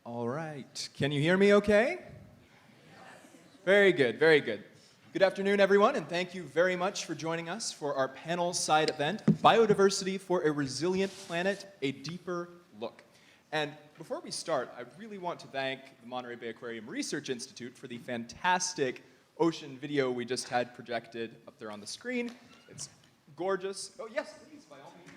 All right. Can you hear me okay? Very good, very good. Good afternoon, everyone, and thank you very much for joining us for our panel side event, Biodiversity for a Resilient Planet, A Deeper Look. And before we start, I really want to thank the Monterey Bay Aquarium Research Institute for the fantastic ocean video we just had projected up there on the screen. It's gorgeous. Oh, yes, please, by all means.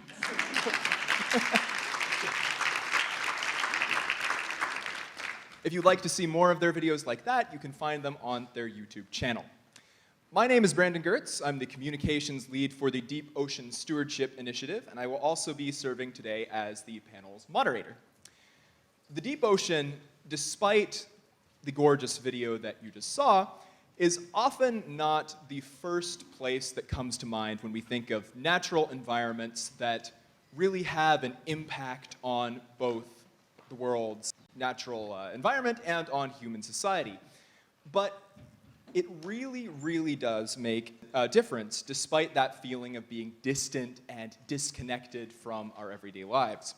If you'd like to see more of their videos like that, you can find them on their YouTube channel. My name is Brandon Gertz. I'm the communications lead for the Deep Ocean Stewardship Initiative, and I will also be serving today as the panel's moderator. The deep ocean, despite the gorgeous video that you just saw, is often not the first place that comes to mind when we think of natural environments that really have an impact on both the world's natural environment and on human society. But it really, really does make a difference, despite that feeling of being distant and disconnected from our everyday lives.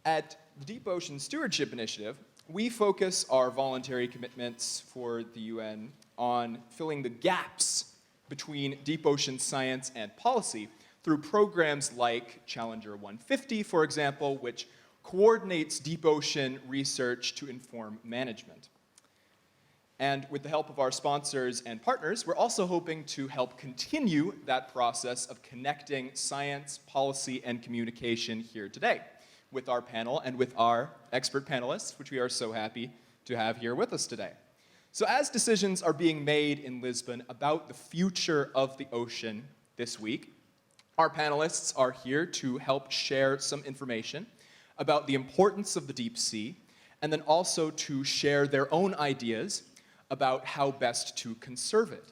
At the Deep Ocean Stewardship Initiative, we focus our voluntary commitments for the UN on filling the gaps between deep ocean science and policy through programs like Challenger 150, for example, which coordinates deep ocean research to inform management. And with the help of our sponsors and partners, we're also hoping to help continue that process of connecting science, policy, and communication here today with our panel and with our expert panelists, which we are so happy to have here with us today. So as decisions are being made in Lisbon about the future of the ocean this week, our panelists are here to help share some information about the importance of the deep sea, and then also to share their own ideas about how best to conserve it.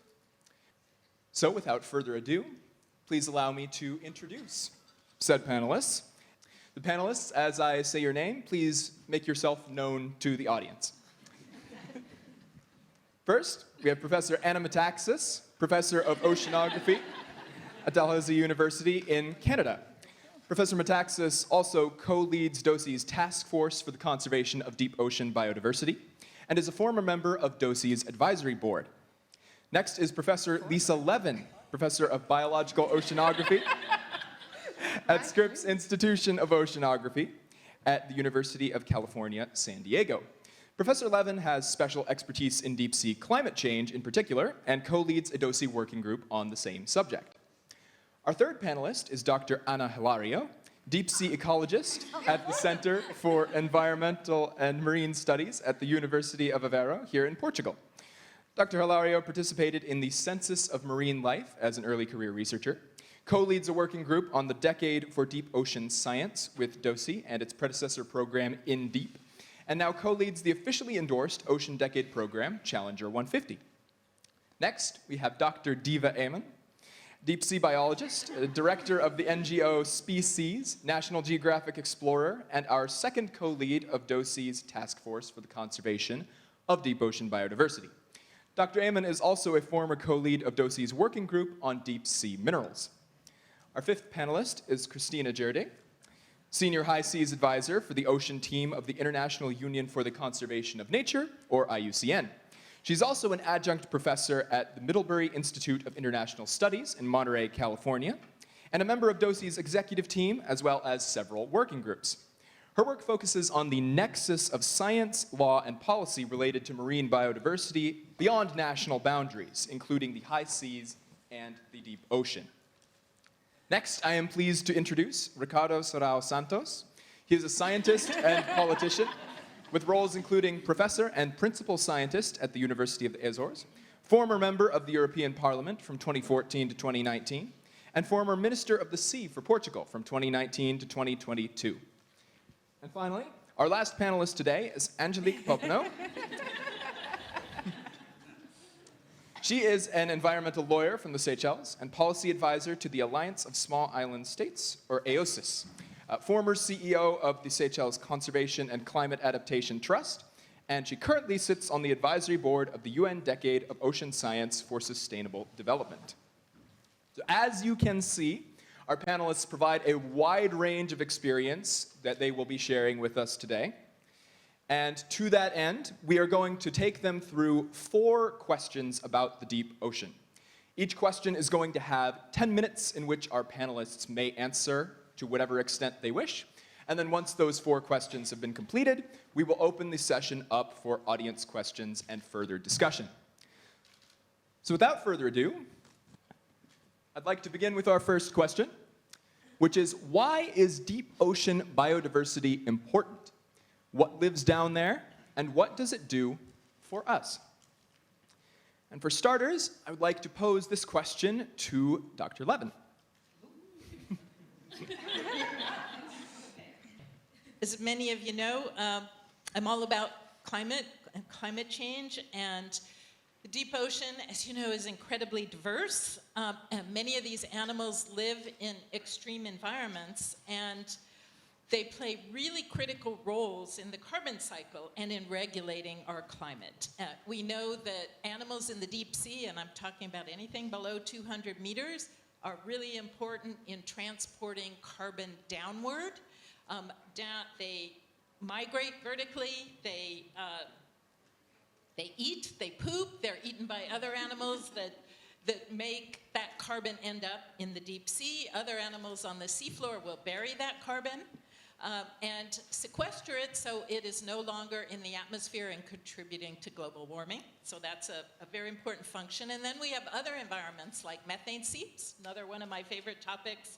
So without further ado, please allow me to introduce said panelists. The panelists, as I say your name, please make yourself known to the audience. First, we have Professor Anna Metaxas, Professor of Oceanography at Dalhousie University in Canada. Professor Metaxas also co-leads DOSI's Task Force for the Conservation of Deep Ocean Biodiversity and is a former member of DOSI's Advisory Board. Next is Professor Lisa Levin, Professor of Biological Oceanography at Scripps Institution of Oceanography at the University of California, San Diego. Professor Levin has special expertise in deep sea climate change in particular and co-leads a DOSI working group on the same subject. Our third panelist is Dr. Ana Hilario, deep sea ecologist at the Center for Environmental and Marine Studies at the University of Aveiro here in Portugal. Dr. Hilario participated in the Census of Marine Life as an early career researcher, co-leads a working group on the Decade for Deep Ocean Science with DOSI and its predecessor program In Deep, and now co-leads the officially endorsed Ocean Decade program, Challenger 150. Next, we have Dr. Diva Amon, deep sea biologist, director of the NGO Species, National Geographic Explorer, and our second co-lead of DOSI's Task Force for the Conservation of Deep Ocean Biodiversity. Dr. Amon is also a former co-lead of DOSI's working group on deep sea minerals. Our fifth panelist is Christina Gerde, Senior High Seas Advisor for the Ocean Team of the International Union for the Conservation of Nature, or IUCN. She's also an adjunct professor at the Middlebury Institute of International Studies in Monterey, California, and a member of DOSI's executive team, as well as several working groups. Her work focuses on the nexus of science, law, and policy related to marine biodiversity beyond national boundaries, including the high seas and the deep ocean. Next, I am pleased to introduce Ricardo Sorau Santos. He is a scientist and politician with roles including professor and principal scientist at the University of the Azores, former member of the European Parliament from 2014 to 2019, and former Minister of the Sea for Portugal from 2019 to 2022. And finally, our last panelist today is Angelica Brandt. She is an environmental lawyer from the Seychelles and policy advisor to the Alliance of Small Island States, or AOSIS, former CEO of the Seychelles Conservation and Climate Adaptation Trust, and she currently sits on the advisory board of the UN Decade of Ocean Science for Sustainable Development. So as you can see, our panelists provide a wide range of experience that they will be sharing with us today. And to that end, we are going to take them through 4 questions about the deep ocean. Each question is going to have 10 minutes in which our panelists may answer to whatever extent they wish. And then once those 4 questions have been completed, we will open the session up for audience questions and further discussion. So without further ado, I'd like to begin with our first question, which is, why is deep ocean biodiversity important? What lives down there, and what does it do for us? And for starters, I would like to pose this question to Dr. Levin. As many of you know, I'm all about climate and climate change, and the deep ocean, as you know, is incredibly diverse. And many of these animals live in extreme environments, and they play really critical roles in the carbon cycle and in regulating our climate. We know that animals in the deep sea, and I'm talking about anything below 200 meters, are really important in transporting carbon downward. They migrate vertically, they eat, they poop, they're eaten by other animals that make that carbon end up in the deep sea. Other animals on the seafloor will bury that carbon and sequester it so it is no longer in the atmosphere and contributing to global warming. So that's a very important function. And then we have other environments like methane seeps, another one of my favorite topics,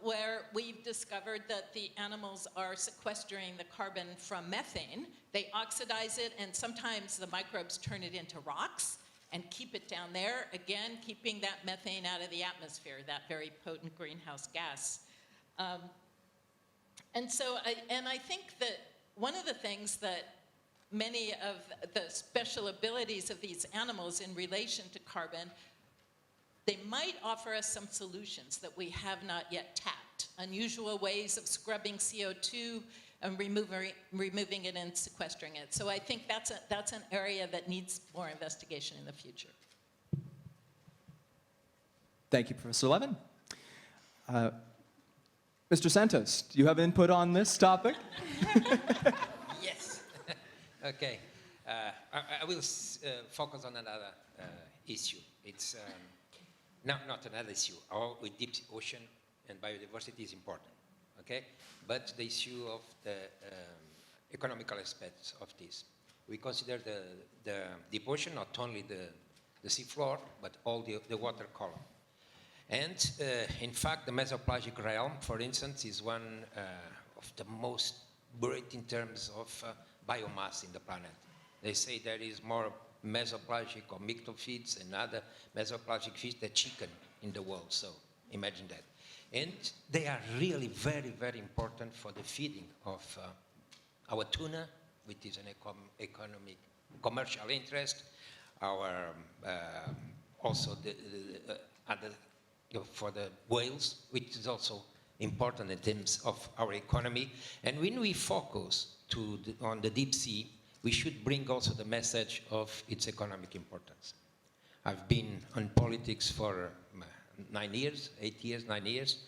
where we've discovered that the animals are sequestering the carbon from methane. They oxidize it, and sometimes the microbes turn it into rocks and keep it down there, again, keeping that methane out of the atmosphere, that very potent greenhouse gas. And I think that one of the things that many of the special abilities of these animals in relation to carbon, they might offer us some solutions that we have not yet tapped. Unusual ways of scrubbing CO2 and removing it and sequestering it. So I think that's an area that needs more investigation in the future. Thank you, Professor Levin. Mr. Santos, do you have input on this topic? Yes. Okay. I will focus on another issue. It's not another issue. Our deep ocean and biodiversity is important, okay? But the issue of the economical aspects of this. We consider the deep ocean not only the seafloor, but all the water column. And in fact, the mesopelagic realm, for instance, is one of the most buried in terms of biomass in the planet. They say there is more mesopelagic or myctophids and other mesopelagic fish than chicken in the world, so imagine that. And they are really very, very important for the feeding of our tuna, which is an economic, commercial interest, our also for the whales, which is also important in terms of our economy. And when we focus on the deep sea, we should bring also the message of its economic importance. I've been on politics for 9 years, 8 years, 9 years,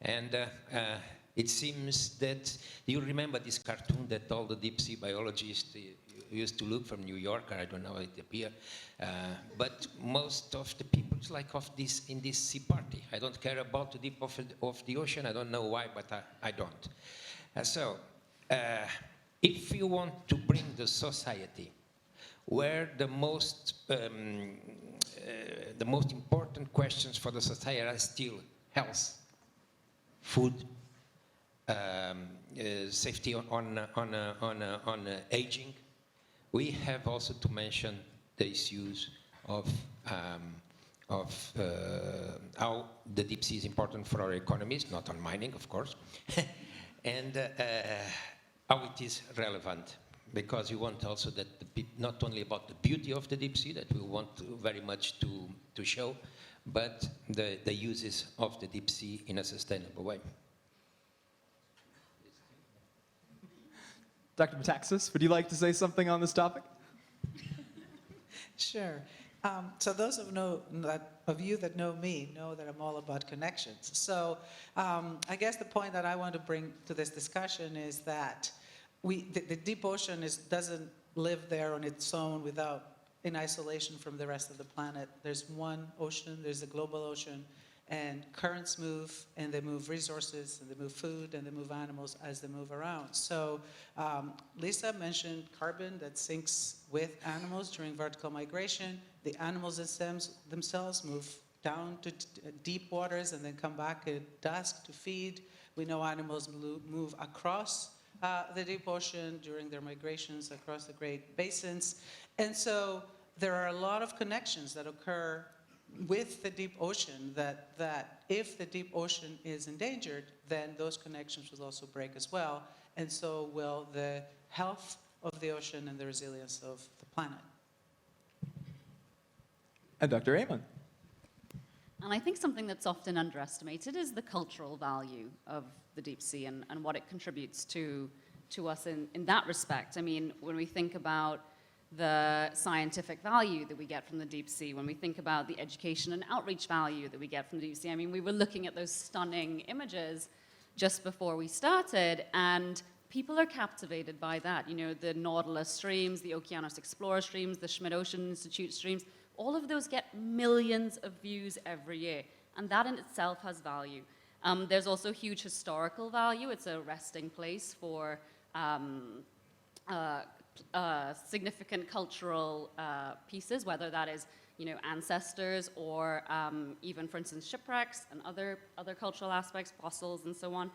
and it seems that you remember this cartoon that all the deep sea biologists used to look from New York, I don't know how it appeared, but most of the people is like in this sea party. I don't care about the deep of the ocean, I don't know why, but I don't. If you want to bring the society where the most important questions for the society are still health, food, safety on aging, we have also to mention the issues of how the deep sea is important for our economies, not on mining, of course, and how it is relevant, because we want also that not only about the beauty of the deep sea that we want very much to show, but the uses of the deep sea in a sustainable way. Dr. Metaxas, would you like to say something on this topic? Sure. So those of you that know me know that I'm all about connections. So I guess the point that I want to bring to this discussion is that the deep ocean doesn't live there on its own in isolation from the rest of the planet. There's one ocean, there's the global ocean, and currents move, and they move resources, and they move food, and they move animals as they move around. So Lisa mentioned carbon that sinks with animals during vertical migration. The animals themselves move down to deep waters and then come back at dusk to feed. We know animals move across the deep ocean during their migrations across the Great Basins. And so there are a lot of connections that occur with the deep ocean that if the deep ocean is endangered, then those connections will also break as well. And so will the health of the ocean and the resilience of the planet. And Dr. Amon. And I think something that's often underestimated is the cultural value of the deep sea and what it contributes to us in that respect. I mean, when we think about the scientific value that we get from the deep sea, when we think about the education and outreach value that we get from the deep sea, I mean, we were looking at those stunning images just before we started, and people are captivated by that. You know, the Nautilus streams, the Okeanos Explorer streams, the Schmidt Ocean Institute streams, all of those get millions of views every year, and that in itself has value. There's also huge historical value. It's a resting place for significant cultural pieces, whether that is, you know, ancestors or even, for instance, shipwrecks and other cultural aspects, fossils and so on.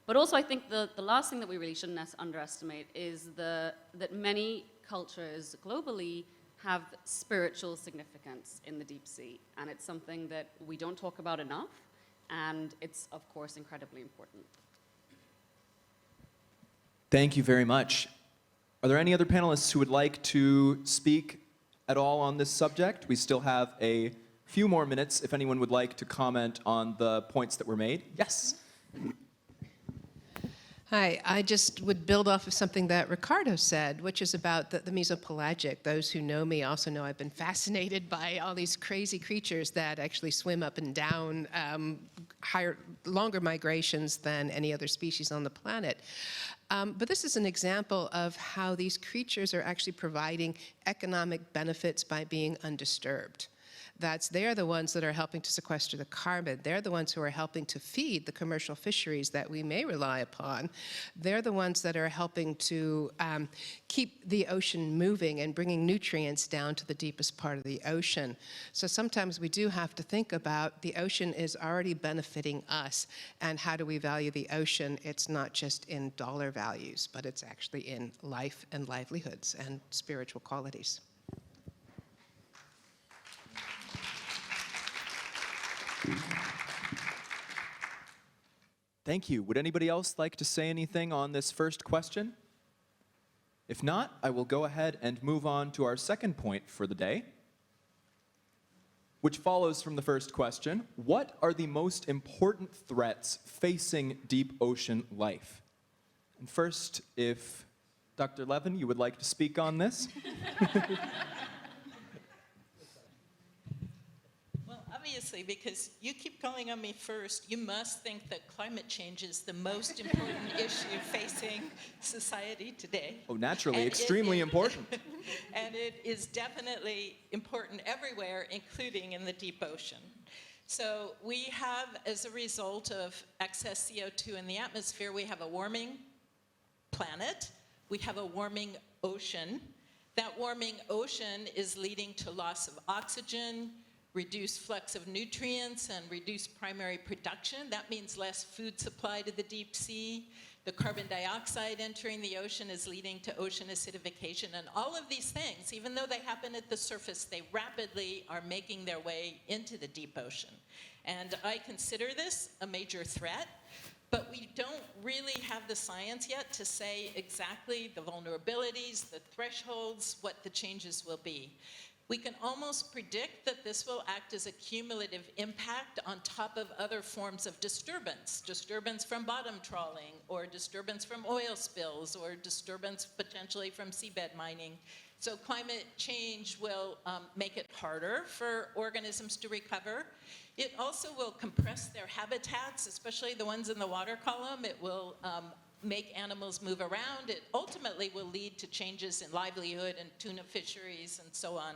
But also I think the last thing that we really shouldn't underestimate is that many cultures globally have spiritual significance in the deep sea, and it's something that we don't talk about enough, and it's, of course, incredibly important. Thank you very much. Are there any other panelists who would like to speak at all on this subject? We still have a few more minutes if anyone would like to comment on the points that were made. Yes. Hi, I just would build off of something that Ricardo said, which is about the mesopelagic. Those who know me also know I've been fascinated by all these crazy creatures that actually swim up and down longer migrations than any other species on the planet. But this is an example of how these creatures are actually providing economic benefits by being undisturbed. They're the ones that are helping to sequester the carbon. They're the ones who are helping to feed the commercial fisheries that we may rely upon. They're the ones that are helping to keep the ocean moving and bringing nutrients down to the deepest part of the ocean. So sometimes we do have to think about the ocean is already benefiting us, and how do we value the ocean? It's not just in dollar values, but it's actually in life and livelihoods and spiritual qualities. Thank you. Would anybody else like to say anything on this first question? If not, I will go ahead and move on to our second point for the day, which follows from the first question. What are the most important threats facing deep ocean life? And first, if Dr. Levin, you would like to speak on this? Obviously, because you keep calling on me first, you must think that climate change is the most important issue facing society today. Oh, naturally, And extremely important. And it is definitely important everywhere, including in the deep ocean. So we have, as a result of excess CO2 in the atmosphere, we have a warming planet, we have a warming ocean. That warming ocean is leading to loss of oxygen, reduced flux of nutrients, and reduced primary production. That means less food supply to the deep sea. The carbon dioxide entering the ocean is leading to ocean acidification. And all of these things, even though they happen at the surface, they rapidly are making their way into the deep ocean. And I consider this a major threat, but we don't really have the science yet to say exactly the vulnerabilities, the thresholds, what the changes will be. We can almost predict that this will act as a cumulative impact on top of other forms of disturbance from bottom trawling, or disturbance from oil spills, or disturbance potentially from seabed mining. So climate change will make it harder for organisms to recover. It also will compress their habitats, especially the ones in the water column. It will make animals move around, it ultimately will lead to changes in livelihood and tuna fisheries and so on.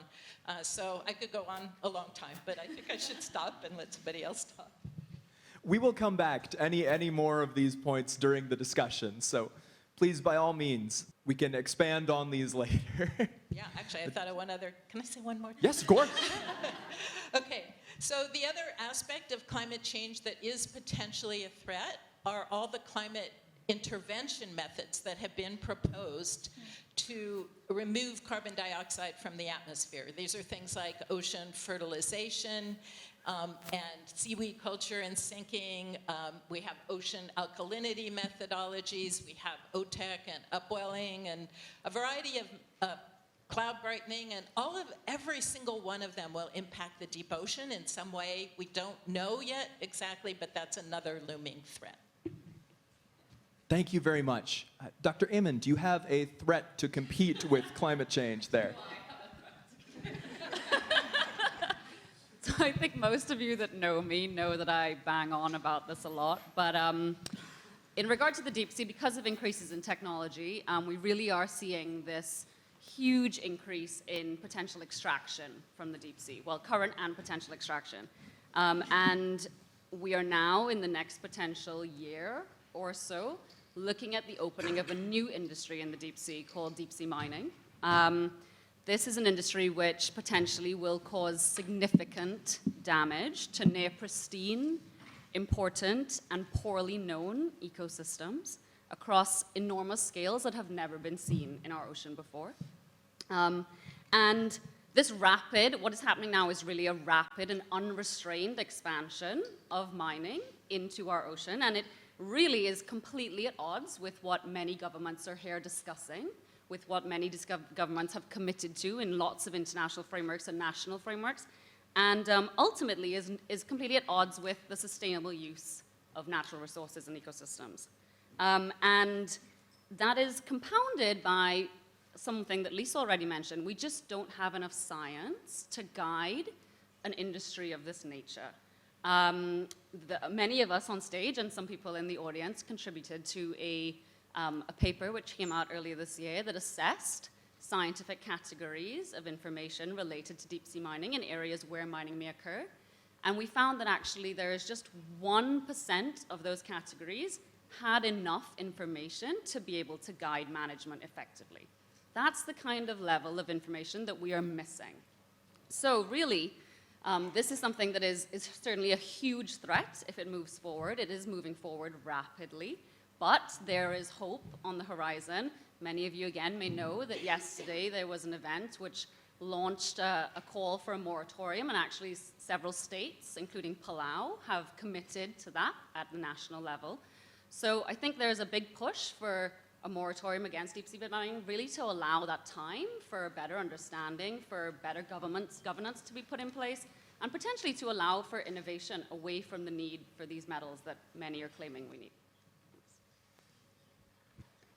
So I could go on a long time, but I think I should stop and let somebody else talk. We will come back to any more of these points during the discussion. So please, by all means, we can expand on these later. Yeah, actually, I thought of one other. Can I say one more? Yes, of course. Okay, so the other aspect of climate change that is potentially a threat are all the climate intervention methods that have been proposed to remove carbon dioxide from the atmosphere. These are things like ocean fertilization and seaweed culture and sinking. We have ocean alkalinity methodologies. We have OTEC and upwelling and a variety of cloud brightening, and every single one of them will impact the deep ocean in some way. We don't know yet exactly, but that's another looming threat. Thank you very much. Dr. Ammon, do you have a threat to compete with climate change there? So I think most of you that know me know that I bang on about this a lot. But in regard to the deep sea, because of increases in technology, we really are seeing this huge increase in potential extraction from the deep sea. Well, current and potential extraction. And we are now in the next potential year or so looking at the opening of a new industry in the deep sea called Deepsea Mining. This is an industry which potentially will cause significant damage to near pristine, important, and poorly known ecosystems across enormous scales that have never been seen in our ocean before. And this what is happening now is really a rapid and unrestrained expansion of mining into our ocean, and it really is completely at odds with what many governments are here discussing, with what many governments have committed to in lots of international frameworks and national frameworks, and ultimately is completely at odds with the sustainable use of natural resources and ecosystems. And that is compounded by something that Lisa already mentioned. We just don't have enough science to guide an industry of this nature. Many of us on stage and some people in the audience contributed to a paper which came out earlier this year that assessed scientific categories of information related to deep sea mining in areas where mining may occur. And we found that actually there is just 1% of those categories had enough information to be able to guide management effectively. That's the kind of level of information that we are missing. So really, this is something that is certainly a huge threat if it moves forward. It is moving forward rapidly, but there is hope on the horizon. Many of you, again, may know that yesterday there was an event which launched a call for a moratorium, and actually several states, including Palau, have committed to that at the national level. So I think there's a big push for a moratorium against deep sea mining, really to allow that time for a better understanding, for better governance to be put in place, and potentially to allow for innovation away from the need for these metals that many are claiming we need.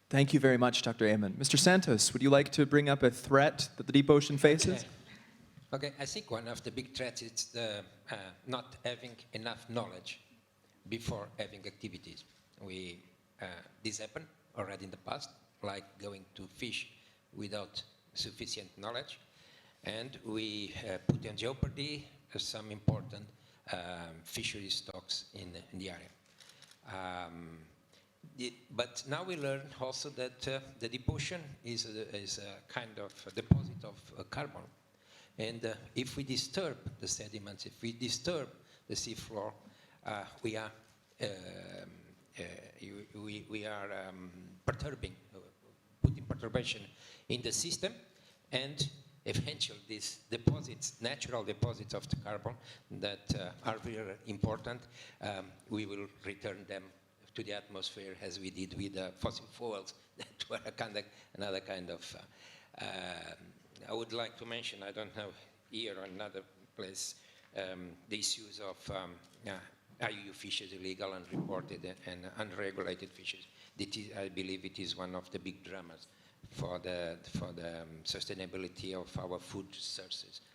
Thank you very much, Dr. Ammon. Mr. Santos, would you like to bring up a threat that the deep ocean faces? Okay, I think one of the big threats is the not having enough knowledge before having activities. This happened already in the past, like going to fish without sufficient knowledge, and we put in jeopardy some important fishery stocks in the area. But now we learn also that the deep ocean is a kind of a deposit of carbon, and if we disturb the sediments, if we disturb the seafloor, we are putting perturbation in the system, and eventually these deposits, natural deposits of the carbon that are very important, we will return them to the atmosphere as we did with fossil fuels that were another kind of... I would like to mention, I don't know here or another place, the issues of IUU fishes, illegal, unreported, and unregulated fishes. I believe it is one of the big dramas for the sustainability of our food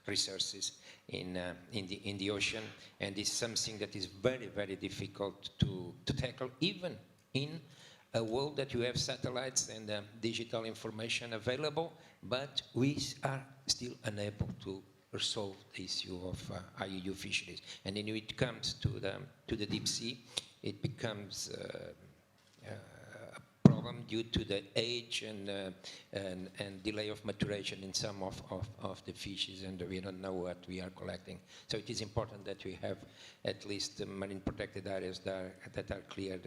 resources in the ocean, and it's something that is very, very difficult to tackle, even in a world that you have satellites and digital information available, but we are still unable to resolve the issue of IUU fisheries. And then when it comes to the deep sea, it becomes a problem due to the age and delay of maturation in some of the fishes, and we don't know what we are collecting. So it is important that we have at least marine protected areas that are cleared,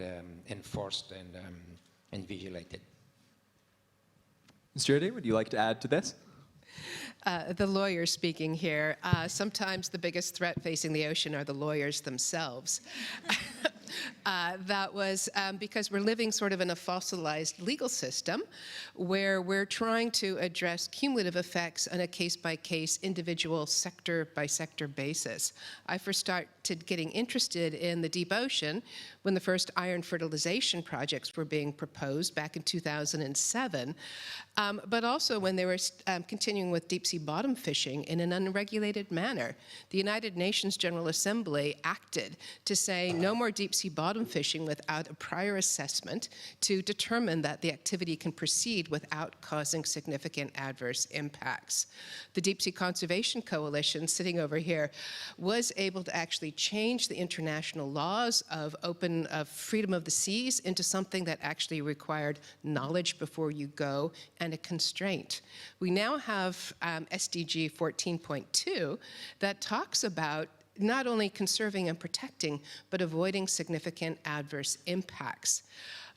enforced, and vigilated. Mr. Erde, would you like to add to this? The lawyer speaking here. Sometimes the biggest threat facing the ocean are the lawyers themselves. That was because we're living sort of in a fossilized legal system where we're trying to address cumulative effects on a case-by-case, individual sector-by-sector basis. I first started getting interested in the deep ocean when the first iron fertilization projects were being proposed back in 2007, but also when they were continuing with deep sea bottom fishing in an unregulated manner. The United Nations General Assembly acted to say no more deep sea bottom fishing without a prior assessment to determine that the activity can proceed without causing significant adverse impacts. The Deep Sea Conservation Coalition, sitting over here, was able to actually change the international laws of freedom of the seas into something that actually required knowledge before you go and a constraint. We now have SDG 14.2 that talks about not only conserving and protecting, but avoiding significant adverse impacts.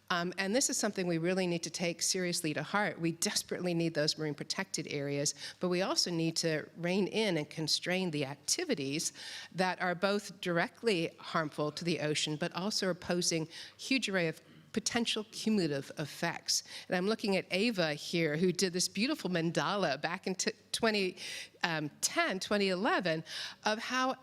And this is something we really need to take seriously to heart. We desperately need those marine protected areas, but we also need to rein in and constrain the activities that are both directly harmful to the ocean, but also are posing a huge array of potential cumulative effects. And I'm looking at Ava here, who did this beautiful mandala back in 2011, of how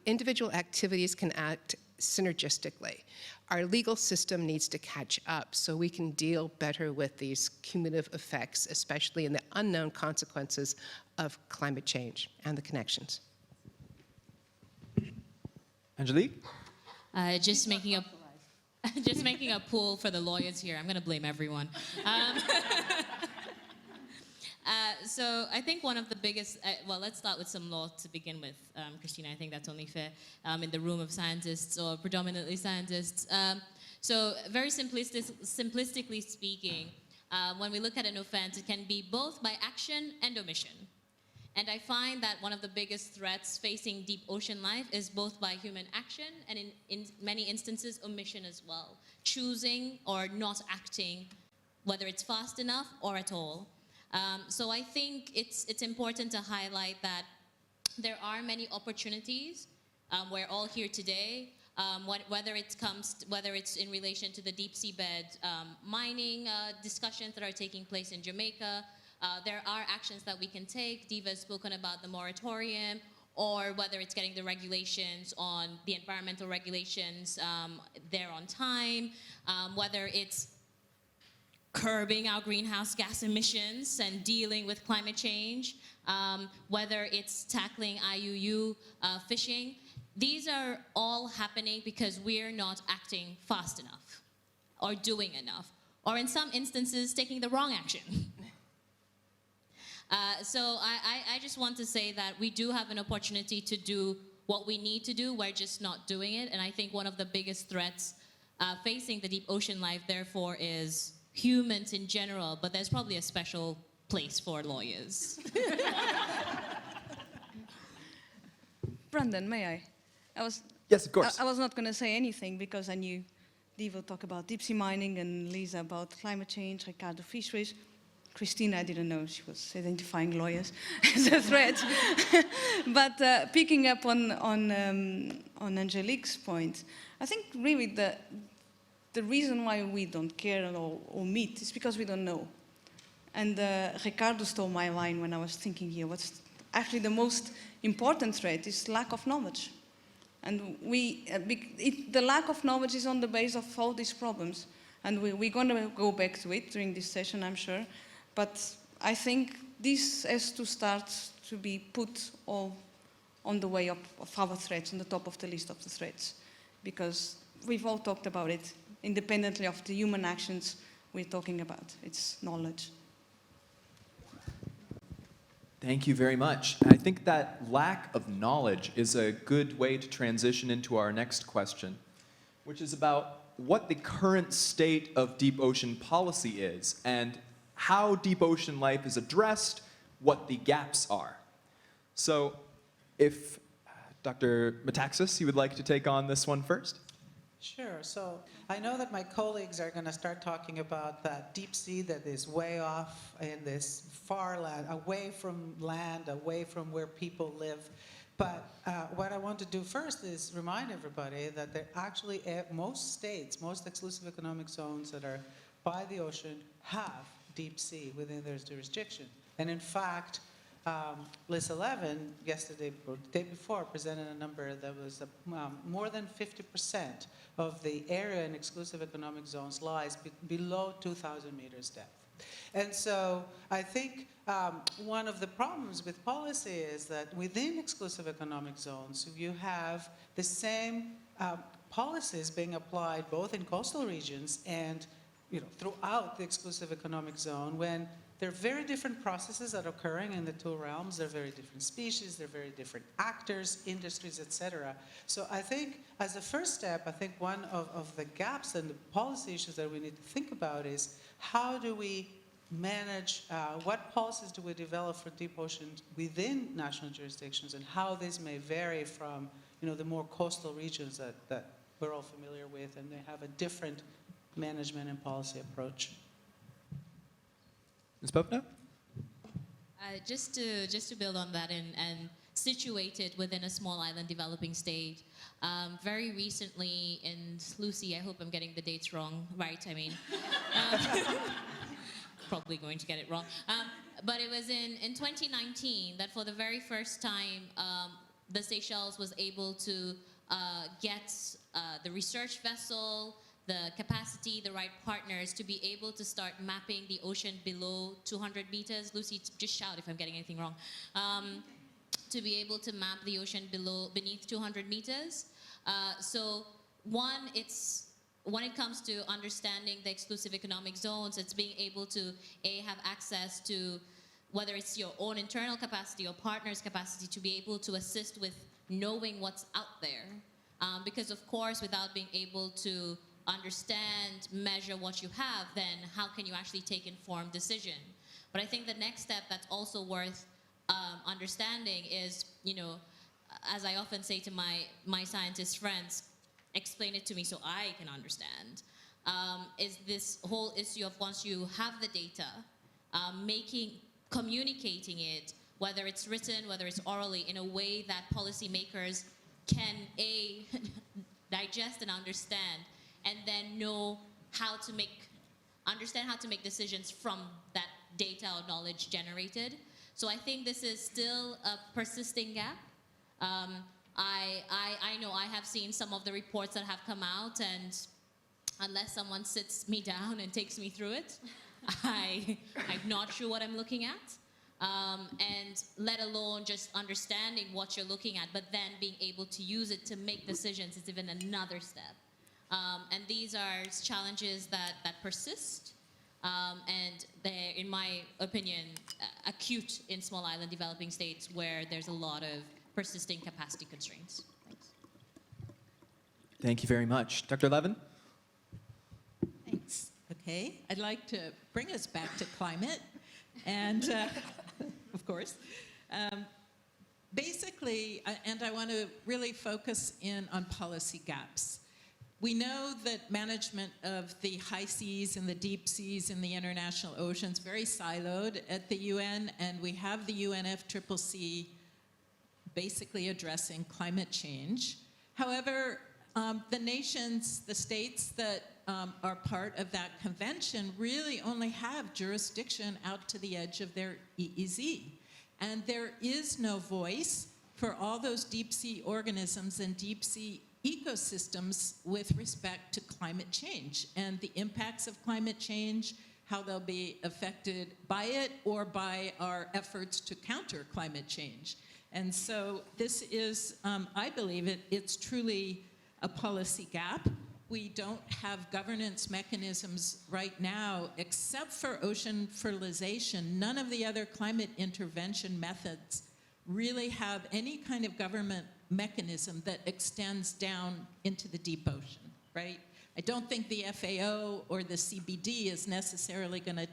individual activities can act synergistically. Our legal system needs to catch up so we can deal better with these cumulative effects, especially in the unknown consequences of climate change and the connections. Angelique? Just making a pool for the lawyers here. I'm going to blame everyone. So I think one of the biggest, well, let's start with some law to begin with, Christina. I think that's only fair in the room of scientists or predominantly scientists. So very simplistically speaking, when we look at an offense, it can be both by action and omission. And I find that one of the biggest threats facing deep ocean life is both by human action and in many instances omission as well. Choosing or not acting, whether it's fast enough or at all. So I think it's important to highlight that there are many opportunities. We're all here today, whether it's in relation to the deep sea bed mining discussions that are taking place in Jamaica. There are actions that we can take. Diva has spoken about the moratorium, or whether it's getting the regulations on the environmental regulations there on time, whether it's curbing our greenhouse gas emissions and dealing with climate change, whether it's tackling IUU fishing. These are all happening because we're not acting fast enough or doing enough, or in some instances, taking the wrong action. So I just want to say that we do have an opportunity to do what we need to do. We're just not doing it. And I think one of the biggest threats facing the deep ocean life, therefore, is humans in general, but there's probably a special place for lawyers. Brandon, may I? Yes, of course. I was not going to say anything because I knew Diva would talk about deep sea mining and Lisa about climate change, Ricardo fisheries. Christina, I didn't know she was identifying lawyers as a threat. But picking up on Angelique's point, I think really the reason why we don't care or omit is because we don't know. And Ricardo stole my line when I was thinking here. What's actually the most important threat is lack of knowledge. And the lack of knowledge is on the base of all these problems. And we're going to go back to it during this session, I'm sure. But I think this has to start to be put all on the way of our threats, on the top of the list of the threats. Because we've all talked about it. independently of the human actions we're talking about. It's knowledge. Thank you very much. And I think that lack of knowledge is a good way to transition into our next question, which is about what the current state of deep ocean policy is and how deep ocean life is addressed, what the gaps are. So if Dr. Metaxas, you would like to take on this one first? Sure. So I know that my colleagues are going to start talking about that deep sea that is way off in this far land, away from land, away from where people live. But what I want to do first is remind everybody that there actually, most states, most exclusive economic zones that are by the ocean have deep sea within their jurisdiction. And in fact, Levin yesterday or the day before presented a number that was more than 50% of the area in exclusive economic zones lies below 2,000 meters depth. And so I think one of the problems with policy is that within exclusive economic zones, you have the same policies being applied both in coastal regions and throughout the exclusive economic zone when there are very different processes that are occurring in the two realms. They're very different species, they're very different actors, industries, etc. So I think as a first step, I think one of the gaps and the policy issues that we need to think about is how do we manage, what policies do we develop for deep ocean within national jurisdictions and how this may vary from the more coastal regions that we're all familiar with and they have a different management and policy approach. Ms. Popno? Just to build on that and situated within a small island developing state, very recently in Lucy, I hope I'm getting the dates wrong, right? I mean, probably going to get it wrong. But it was in 2019 that for the very first time, the Seychelles was able to get the research vessel, the capacity, the right partners to be able to start mapping the ocean below 200 meters. Lucy, just shout if I'm getting anything wrong. To be able to map the ocean beneath 200 meters. So one, when it comes to understanding the exclusive economic zones, it's being able to have access to whether it's your own internal capacity or partners' capacity to be able to assist with knowing what's out there. Because of course, without being able to understand, measure what you have, then how can you actually take informed decision? But I think the next step that's also worth understanding is, as I often say to my scientist friends, explain it to me so I can understand, is this whole issue of once you have the data, communicating it, whether it's written, whether it's orally, in a way that policymakers can digest and understand, and then understand how to make decisions from that data or knowledge generated. So I think this is still a persisting gap. I know I have seen some of the reports that have come out, and unless someone sits me down and takes me through it, I'm not sure what I'm looking at. And let alone just understanding what you're looking at, but then being able to use it to make decisions is even another step. And these are challenges that persist, and they're, in my opinion, acute in small island developing states where there's a lot of persisting capacity constraints. Thanks. Thank you very much. Dr. Levin? Thanks. Okay, I'd like to bring us back to climate, and of course, basically, and I want to really focus in on policy gaps. We know that management of the high seas and the deep seas and the international oceans very siloed at the UN, and we have the UNFCCC basically addressing climate change. However, the states that are part of that convention really only have jurisdiction out to the edge of their EEZ. And there is no voice for all those deep sea organisms and deep sea ecosystems with respect to climate change and the impacts of climate change, how they'll be affected by it or by our efforts to counter climate change. And so this is, I believe it's truly a policy gap. we don't have governance mechanisms right now, except for ocean fertilization. None of the other climate intervention methods really have any kind of government mechanism that extends down into the deep ocean, right? I don't think the FAO or the CBD is necessarily going to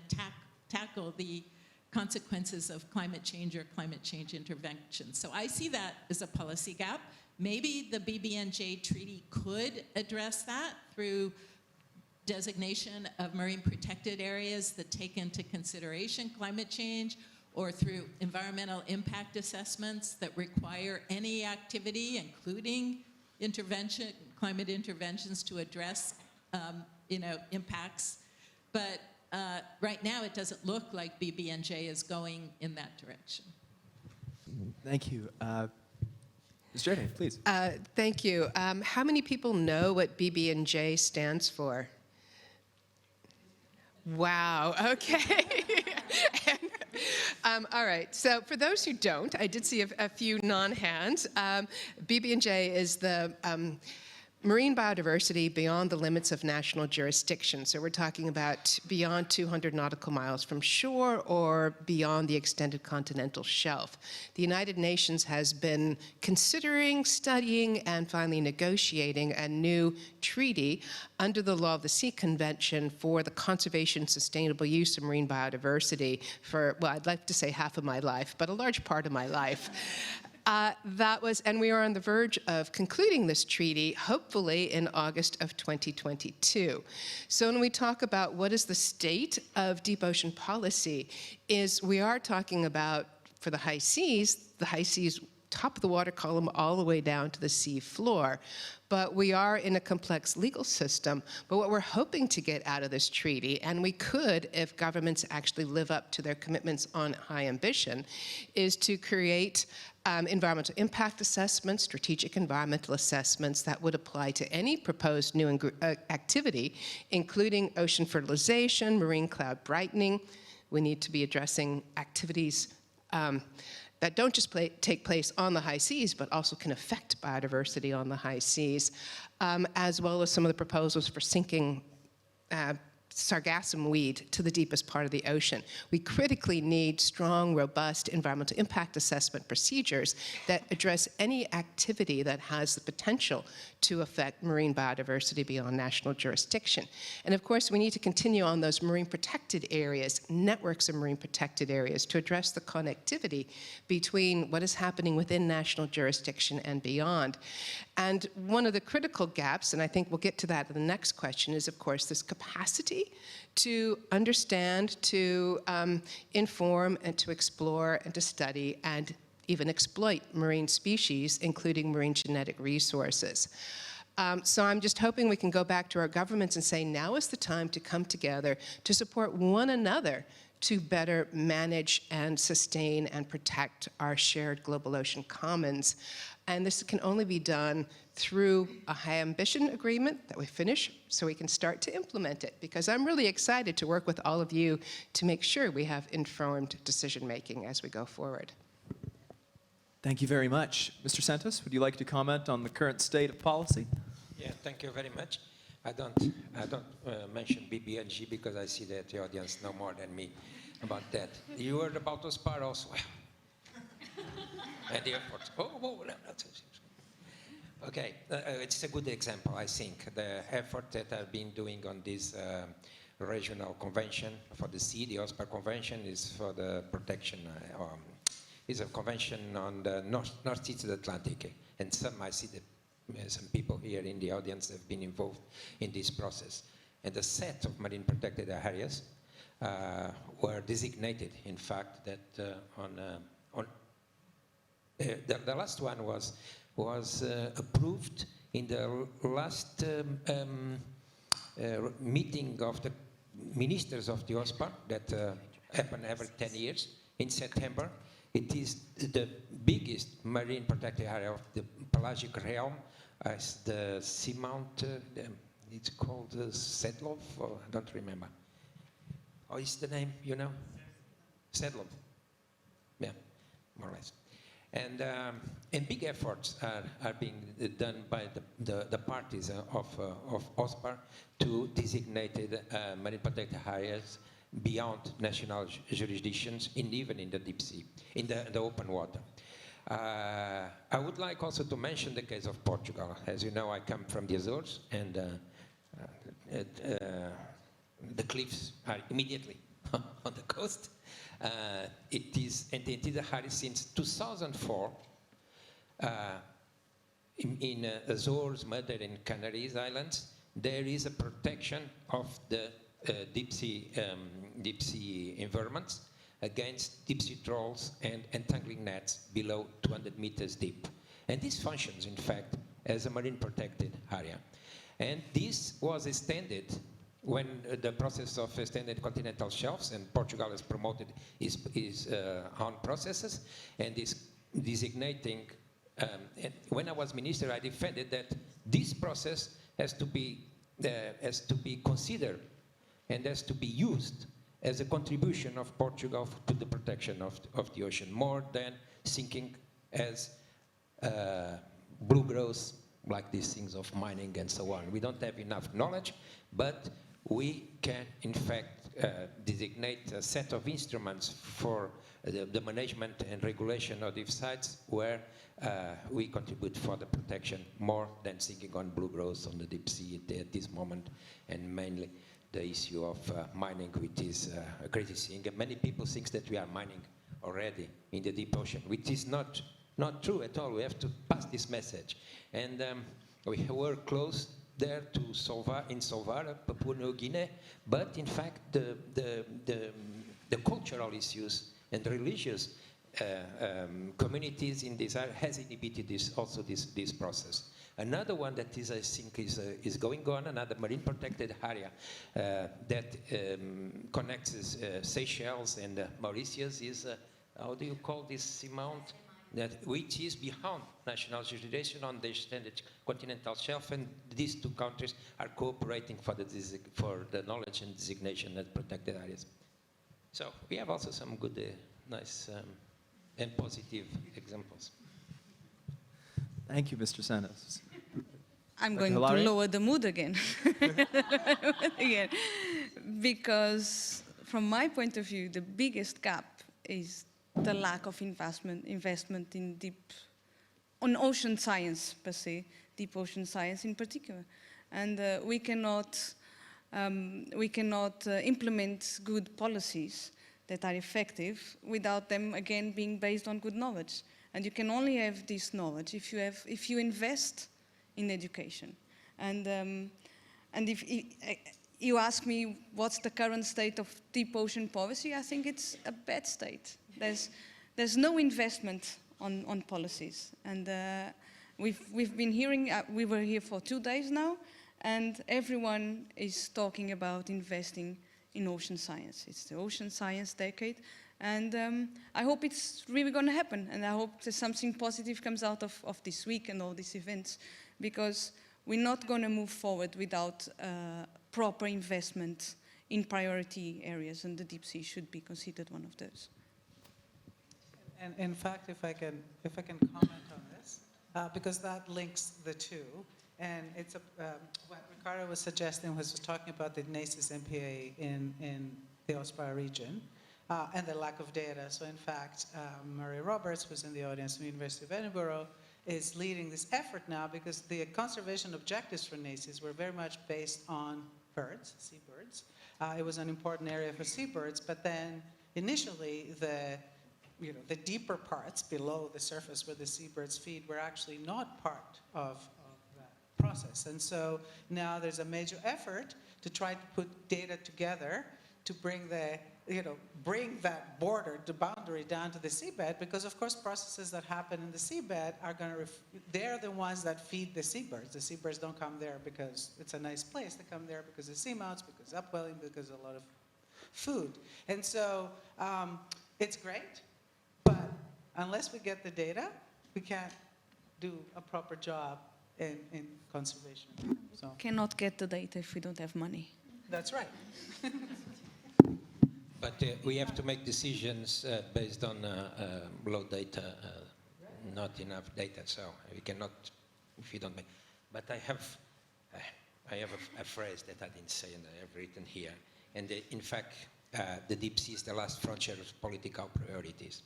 tackle the consequences of climate change or climate change intervention. So I see that as a policy gap. Maybe the BBNJ treaty could address that through designation of marine protected areas that take into consideration climate change, or through environmental impact assessments that require any activity, including intervention, climate interventions to address impacts. But right now it doesn't look like BBNJ is going in that direction. Thank you. Ms. Jordan, please. Thank you. How many people know what BB&J stands for? Wow, okay. All right, so for those who don't, I did see a few non-hands. BB&J is the marine biodiversity beyond the limits of national jurisdiction. So we're talking about beyond 200 nautical miles from shore or beyond the extended continental shelf. The United Nations has been considering, studying, and finally negotiating a new treaty under the Law of the Sea Convention for the conservation and sustainable use of marine biodiversity for, well, I'd like to say half of my life, but a large part of my life. And we are on the verge of concluding this treaty, hopefully in August of 2022. So when we talk about what is the state of deep ocean policy, we are talking about, for the high seas, top of the water column all the way down to the sea floor. But we are in a complex legal system. But what we're hoping to get out of this treaty, and we could if governments actually live up to their commitments on high ambition, is to create environmental impact assessments, strategic environmental assessments that would apply to any proposed new activity, including ocean fertilization, marine cloud brightening. We need to be addressing activities that don't just take place on the high seas, but also can affect biodiversity on the high seas, as well as some of the proposals for sinking sargassum weed to the deepest part of the ocean. We critically need strong, robust environmental impact assessment procedures that address any activity that has the potential to affect marine biodiversity beyond national jurisdiction. And of course, we need to continue on those marine protected areas, networks of marine protected areas, to address the connectivity between what is happening within national jurisdiction and beyond. And one of the critical gaps, and I think we'll get to that in the next question, is of course this capacity to understand, to inform, and to explore, and to study, and even exploit marine species, including marine genetic resources. So I'm just hoping we can go back to our governments and say, now is the time to come together to support one another to better manage and sustain and protect our shared global ocean commons. And this can only be done through a high ambition agreement that we finish so we can start to implement it. Because I'm really excited to work with all of you to make sure we have informed decision making as we go forward. Thank you very much. Mr. Santos, would you like to comment on the current state of policy? Yeah, thank you very much. I don't mention BBNG because I see that the audience know more than me about that. You heard about OSPAR also. And the airport. Oh, no, that's okay. It's a good example, I think. The effort that I've been doing on this regional convention for the sea, the OSPAR convention, is for the protection. Is a convention on the northeast of the Atlantic, and I see that some people here in the audience have been involved in this process. And a set of marine protected areas were designated, in fact, that the last one was approved in the last meeting of the ministers of the OSPAR that happen every 10 years in September. It is the biggest marine protected area of the pelagic realm, as the seamount, it's called Sedlov, or I don't remember. Oh, is the name, you know? Sedlov. Yeah, more or less. And big efforts are being done by the parties of OSPAR to designated marine protected areas beyond national jurisdictions, and even in the deep sea, in the open water. I would like also to mention the case of Portugal. As you know, I come from the Azores, and the cliffs are immediately on the coast. It is a area since 2004 in Azores, Madeira, and Canaries Islands. There is a protection of the deep sea environments against deep sea trawls and entangling nets below 200 meters deep. And this functions, in fact, as a marine protected area. And this was extended when the process of extended continental shelves, and Portugal has promoted its own processes, and is designating, and when I was minister, I defended that this process has to be considered and has to be used as a contribution of Portugal to the protection of the ocean, more than thinking as blue growth, like these things of mining and so on. We don't have enough knowledge, but we can, in fact, designate a set of instruments for the management and regulation of these sites where we contribute for the protection more than thinking on blue growth on the deep sea at this moment, and mainly the issue of mining, which is a crazy thing. And many people think that we are mining already in the deep ocean, which is not true at all. We have to pass this message. And we were close there to Sorau, Papua New Guinea, but in fact the cultural issues and religious communities in this area has inhibited this process. Another one that is, I think, is going on, another marine protected area that connects Seychelles and Mauritius is, how do you call this seamount? Which is beyond national jurisdiction on the extended continental shelf, and these two countries are cooperating for the knowledge and designation of protected areas. So we have also some good, nice and positive examples. Thank you, Mr. Santos. I'm Dr. going to Hilario? lower the mood again. Again. Because from my point of view, the biggest gap is the lack of investment in on ocean science per se, deep ocean science in particular. And we cannot implement good policies that are effective without them, again, being based on good knowledge. And you can only have this knowledge if you invest in education. And if you ask me what's the current state of deep ocean policy, I think it's a bad state. There's no investment on policies. And we've been hearing, we were here for 2 days now, and everyone is talking about investing in ocean science. It's the ocean science decade. And I hope it's really going to happen. And I hope that something positive comes out of this week and all these events, because we're not going to move forward without proper investment in priority areas, and the deep sea should be considered one of those. And in fact, if I can comment on this, because that links the two, and it's what Ricardo was suggesting was talking about the Nexus MPA in the OSPAR region, and the lack of data. So in fact, Murray Roberts, who's in the audience from the University of Edinburgh, is leading this effort now, because the conservation objectives for Nexus were very much based on birds, seabirds. It was an important area for seabirds, but then initially the deeper parts below the surface where the seabirds feed were actually not part of that process. And so now there's a major effort to try to put data together to bring that border, the boundary down to the seabed, because of course processes that happen in the seabed are going to, they're the ones that feed the seabirds. The seabirds don't come there because it's a nice place. They come there because of seamounts, because of upwelling, because of a lot of food. And so it's great, but unless we get the data, we can't do a proper job in conservation. So Cannot get the data if we don't have money. that's right. But we have to make decisions based on low data not enough data, so we cannot, if you don't make. But I have a phrase that I didn't say and I have written here. And in fact, the deep sea is the last frontier of political priorities,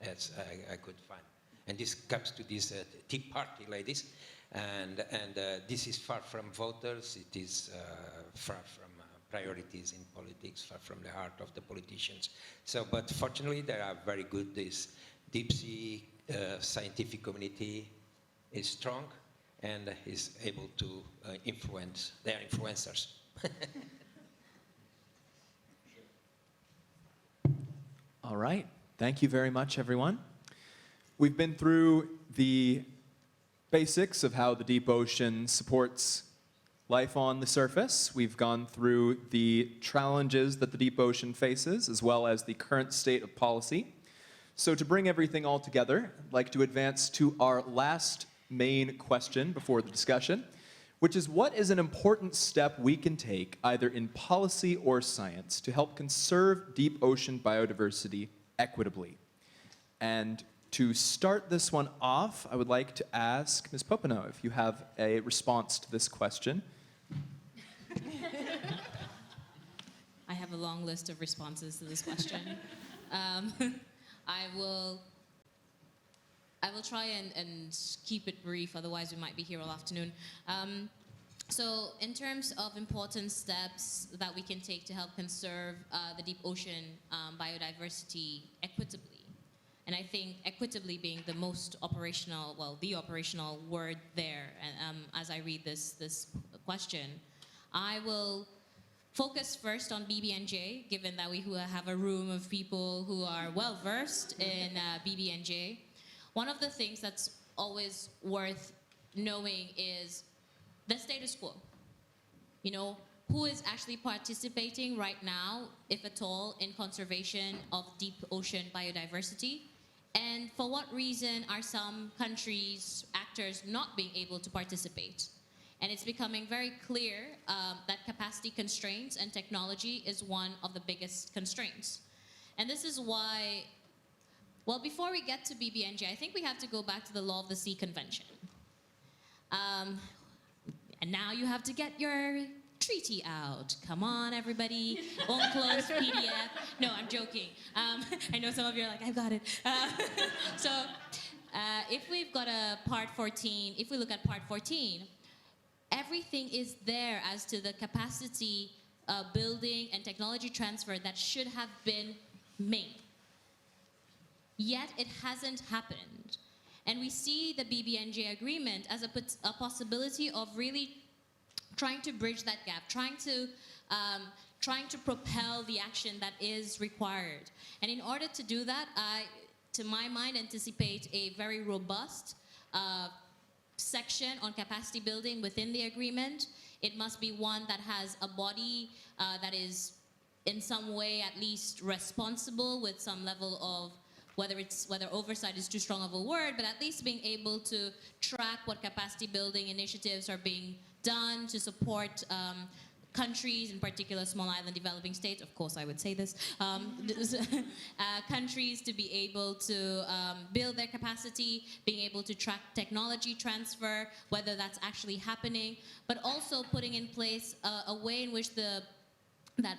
as I could find. And this comes to these Tea Party ladies. And this is far from voters. It is far from priorities in politics, far from the heart of the politicians. So, but fortunately, they are very good. This deep sea scientific community is strong and is able to influence. They are influencers. All right. Thank you very much, everyone. We've been through the basics of how the deep ocean supports life on the surface. We've gone through the challenges that the deep ocean faces, as well as the current state of policy. So to bring everything all together, I'd like to advance to our last main question before the discussion, which is what is an important step we can take, either in policy or science, to help conserve deep ocean biodiversity equitably? And to start this one off, I would like to ask Ms. Popenoe if you have a response to this question. I have a long list of responses to this question. I will try and keep it brief, otherwise we might be here all afternoon. So in terms of important steps that we can take to help conserve the deep ocean biodiversity equitably, and I think equitably being the most operational, well, the operational word there, as I read this question, I will focus first on BBNJ, given that we have a room of people who are well versed in BBNJ. One of the things that's always worth knowing is the status quo. You know, who is actually participating right now, if at all, in conservation of deep ocean biodiversity? And for what reason are some countries, actors, not being able to participate? And it's becoming very clear that capacity constraints and technology is one of the biggest constraints. And this is why, well, before we get to BBNJ, I think we have to go back to the Law of the Sea Convention. And now you have to get your treaty out. Come on, everybody. Unclosed PDF. No, I'm joking. I know some of you are like, I've got it. So if we've got a part 14, if we look at part 14, everything is there as to the capacity building and technology transfer that should have been made. Yet it hasn't happened. And we see the BBNJ agreement as a possibility of really trying to bridge that gap, trying to propel the action that is required. And in order to do that, I, to my mind, anticipate a very robust section on capacity building within the agreement. It must be one that has a body that is in some way at least responsible with some level of, whether oversight is too strong of a word, but at least being able to track what capacity building initiatives are being done to support countries, in particular small island developing states, of course I would say this, countries to be able to build their capacity, being able to track technology transfer, whether that's actually happening, but also putting in place a way in which that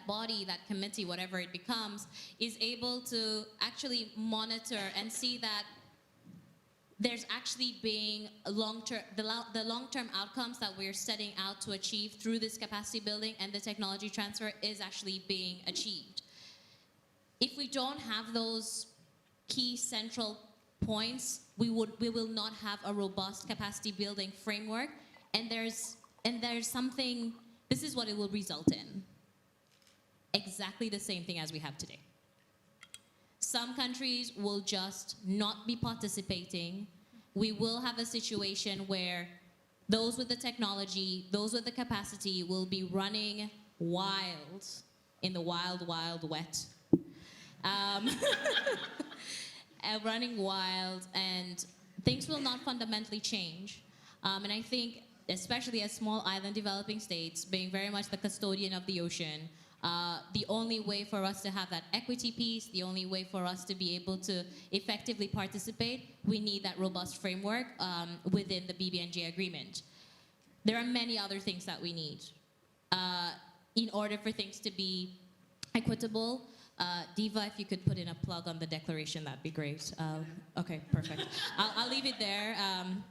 body, that committee, whatever it becomes, is able to actually monitor and see that there's actually being the long-term outcomes that we're setting out to achieve through this capacity building and the technology transfer is actually being achieved. If we don't have those key central points, we will not have a robust capacity building framework, and there's something, this is what it will result in. Exactly the same thing as we have today. Some countries will just not be participating. We will have a situation where those with the technology, those with the capacity will be running wild in the wild, wild wet. Running wild, and things will not fundamentally change. And I think, especially as small island developing states, being very much the custodian of the ocean, The only way for us to have that equity piece, the only way for us to be able to effectively participate, we need that robust framework within the BBNJ agreement. There are many other things that we need. In order for things to be equitable, Diva, if you could put in a plug on the declaration, that'd be great. Okay, perfect. I'll leave it there.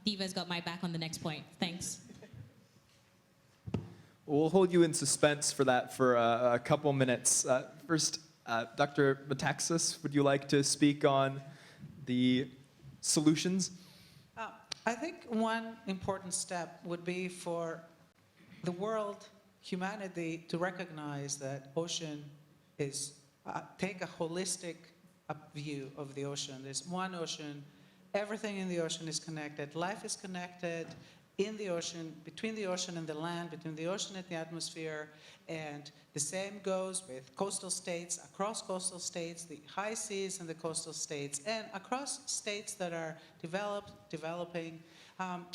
Diva's got my back on the next point. Thanks. We'll hold you in suspense for that for a couple minutes. First, Dr. Metaxas, would you like to speak on the solutions? I think one important step would be for the world, humanity, to recognize that ocean is, take a holistic view of the ocean. There's one ocean, everything in the ocean is connected, life is connected in the ocean, between the ocean and the land, between the ocean and the atmosphere, and the same goes with coastal states, across coastal states, the high seas and the coastal states, and across states that are developing.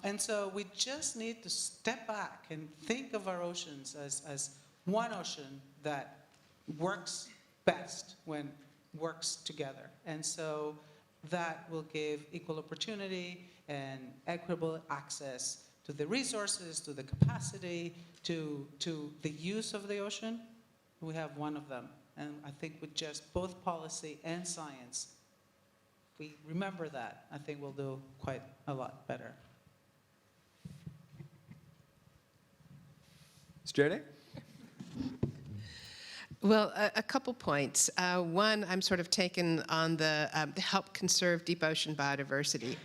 And so we just need to step back and think of our oceans as one ocean that works best when works together. And so that will give equal opportunity and equitable access to the resources, to the capacity, to the use of the ocean. We have one of them. And I think with just both policy and science, if we remember that, I think we'll do quite a lot better. Jerde? Well, a couple points. One, I'm sort of taken on the help conserve deep ocean biodiversity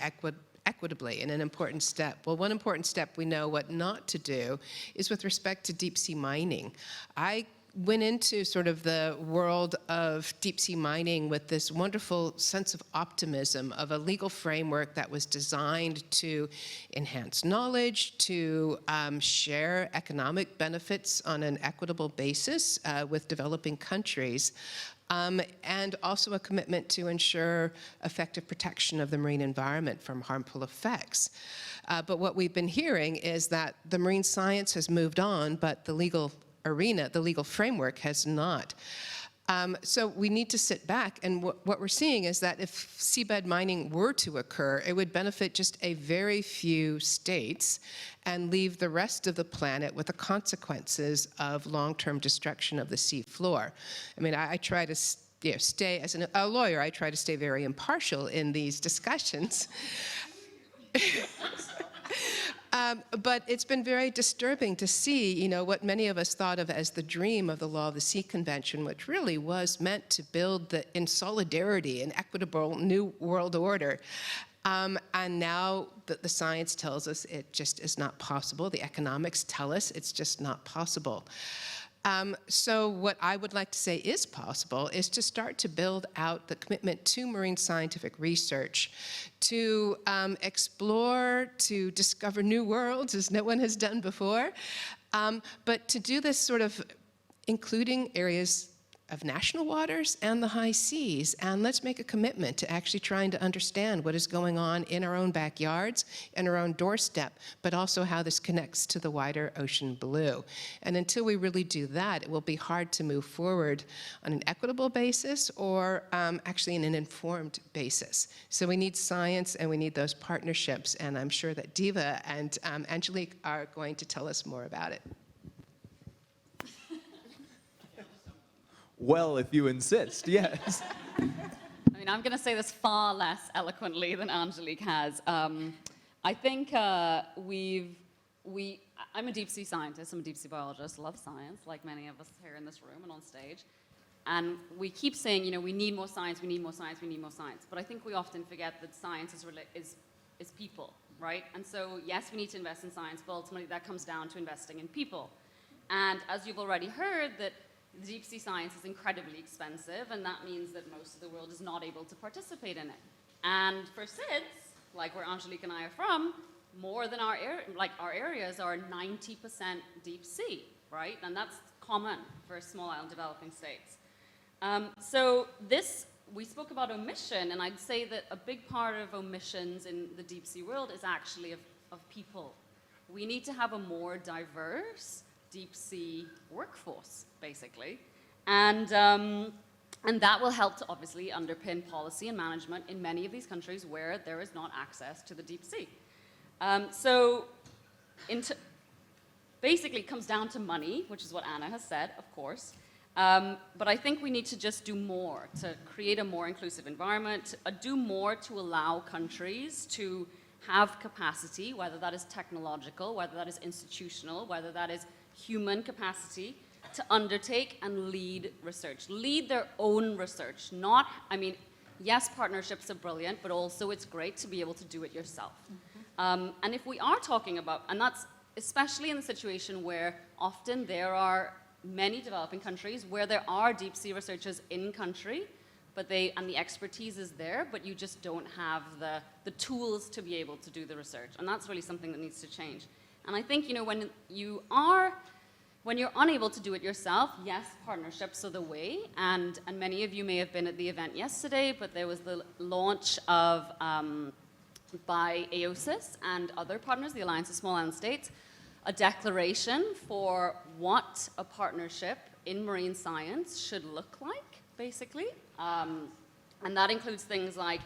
equitably in an important step. Well, one important step we know what not to do is with respect to deep sea mining. I went into sort of the world of deep sea mining with this wonderful sense of optimism of a legal framework that was designed to enhance knowledge, to share economic benefits on an equitable basis with developing countries. And also a commitment to ensure effective protection of the marine environment from harmful effects. But what we've been hearing is that the marine science has moved on, but the legal arena, the legal framework has not. So we need to sit back, and what we're seeing is that if seabed mining were to occur, it would benefit just a very few states and leave the rest of the planet with the consequences of long-term destruction of the sea floor. I mean, I try to stay, as a lawyer, I try to stay very impartial in these discussions. But it's been very disturbing to see, what many of us thought of as the dream of the Law of the Sea Convention, which really was meant to build in solidarity an equitable new world order. And now the science tells us it just is not possible. The economics tell us it's just not possible. So what I would like to say is possible is to start to build out the commitment to marine scientific research, to explore, to discover new worlds as no one has done before, but to do this sort of including areas of national waters and the high seas. And let's make a commitment to actually trying to understand what is going on in our own backyards, in our own doorstep, but also how this connects to the wider ocean blue. And until we really do that, it will be hard to move forward on an equitable basis or actually in an informed basis. So we need science and we need those partnerships. And I'm sure that Diva and Angelique are going to tell us more about it. Well, if you insist, yes. I mean, I'm going to say this far less eloquently than Angelique has. I think I'm a deep sea scientist, I'm a deep sea biologist, love science, like many of us here in this room and on stage. And we keep saying, we need more science, we need more science, we need more science. But I think we often forget that science is people, right? And so, yes, we need to invest in science, but ultimately that comes down to investing in people. And as you've already heard, that the deep sea science is incredibly expensive, and that means that most of the world is not able to participate in it. And for SIDS, like where Angelique and I are from, more than our areas are 90% deep sea, right? And that's common for small island developing states. So we spoke about omission, and I'd say that a big part of omissions in the deep sea world is actually of people. We need to have a more diverse deep sea workforce, basically. And that will help to obviously underpin policy and management in many of these countries where there is not access to the deep sea. Basically, it comes down to money, which is what Anna has said, of course. But I think we need to just do more to create a more inclusive environment, do more to allow countries to have capacity, whether that is technological, whether that is institutional, whether that is human capacity, to undertake and lead research. Lead their own research, not, I mean, yes, partnerships are brilliant, but also it's great to be able to do it yourself. And if we are talking about, and that's especially in the situation where often there are many developing countries where there are deep sea researchers in country, and the expertise is there, but you just don't have the tools to be able to do the research. And that's really something that needs to change. And I think, when you're unable to do it yourself, yes, partnerships are the way. And many of you may have been at the event yesterday, but there was the launch of, by AOSIS and other partners, the Alliance of Small Island States, a declaration for what a partnership in marine science should look like, basically. And that includes things like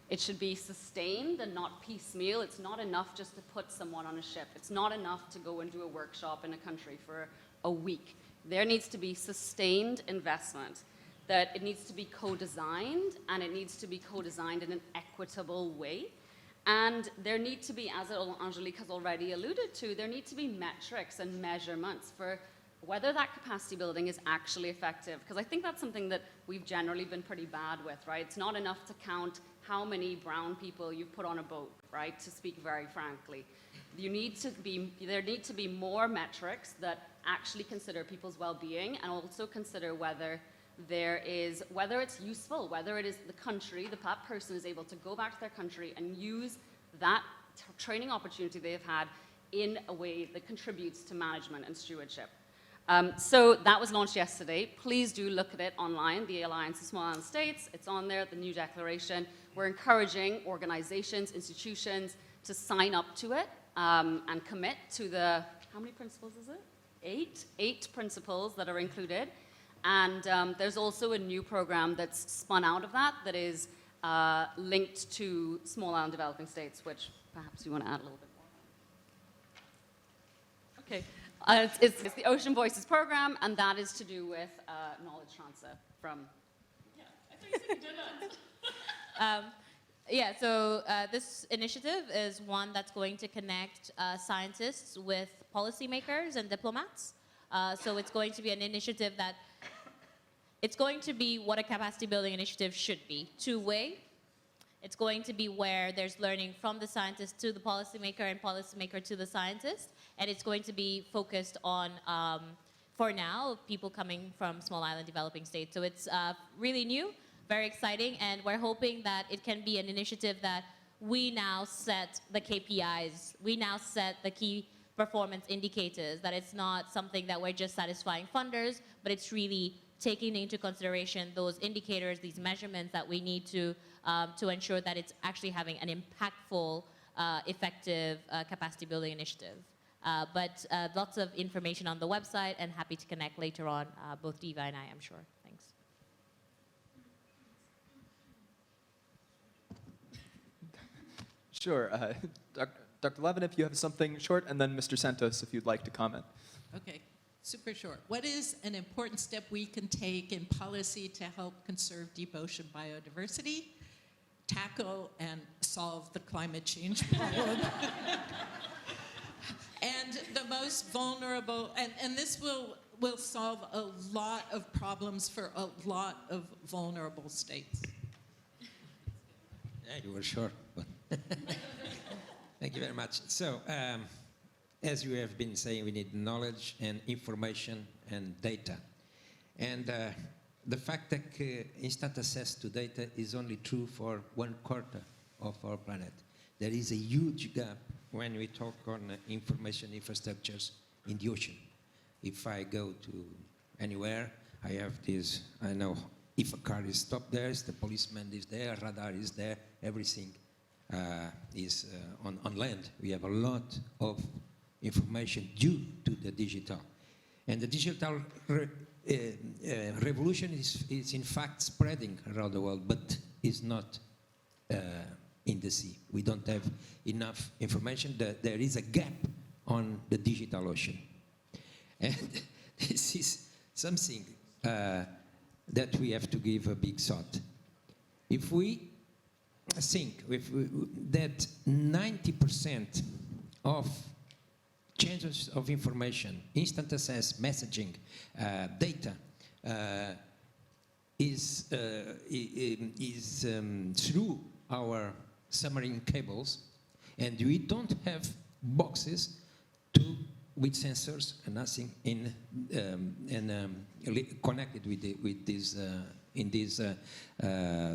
it should be sustained and not piecemeal. It's not enough just to put someone on a ship. It's not enough to go and do a workshop in a country for a week. There needs to be sustained investment, that it needs to be co-designed, and it needs to be co-designed in an equitable way. And there need to be, as Angelica has already alluded to, there need to be metrics and measurements for whether that capacity building is actually effective. Because I think that's something that we've generally been pretty bad with, right? It's not enough to count how many brown people you've put on a boat, right? To speak very frankly. There need to be more metrics that actually consider people's well-being and also consider whether it's useful, whether it is the country, that person is able to go back to their country and use that training opportunity they have had in a way that contributes to management and stewardship. So that was launched yesterday. Please do look at it online, the Alliance of Small Island States. It's on there, the new declaration. We're encouraging organizations, institutions to sign up to it and commit to the, how many principles is it? 8 principles that are included. And there's also a new program that's spun out of that is linked to Small Island Developing States, which perhaps you want to add a little bit more. Okay. It's the Ocean Voices program, and that is to do with knowledge transfer from... Yeah, I think you did that. So this initiative is one that's going to connect scientists with policymakers and diplomats. So it's going to be an initiative that, it's going to be what a capacity building initiative should be, two-way. It's going to be where there's learning from the scientist to the policymaker and policymaker to the scientist. And it's going to be focused on, for now, people coming from small island developing states. So it's really new, very exciting, and we're hoping that it can be an initiative that we now set the KPIs, we now set the key performance indicators, that it's not something that we're just satisfying funders, but it's really taking into consideration those indicators, these measurements that we need to ensure that it's actually having an impactful, effective capacity building initiative. But lots of information on the website, and happy to connect later on, both Diva and I, I'm sure. Thanks. Sure. Dr. Levin, if you have something short, and then Mr. Santos, if you'd like to comment. Okay, super short. What is an important step we can take in policy to help conserve deep ocean biodiversity, tackle and solve the climate change problem? And the most vulnerable, and this will solve a lot of problems for a lot of vulnerable states. Yeah, you were short. Thank you very much. So, as you have been saying, we need knowledge and information and data. And the fact that instant access to data is only true for 1/4 of our planet. There is a huge gap when we talk on information infrastructures in the ocean. If I go to anywhere, I have this, I know if a car is stopped there, the policeman is there, radar is there, everything is on land. We have a lot of information due to the digital. And the digital revolution is in fact spreading around the world, but is not in the sea. We don't have enough information. There is a gap on the digital ocean. And this is something that we have to give a big thought. If we think that 90% of changes of information, instant access, messaging, data, is through our submarine cables, and we don't have boxes with sensors and nothing connected with these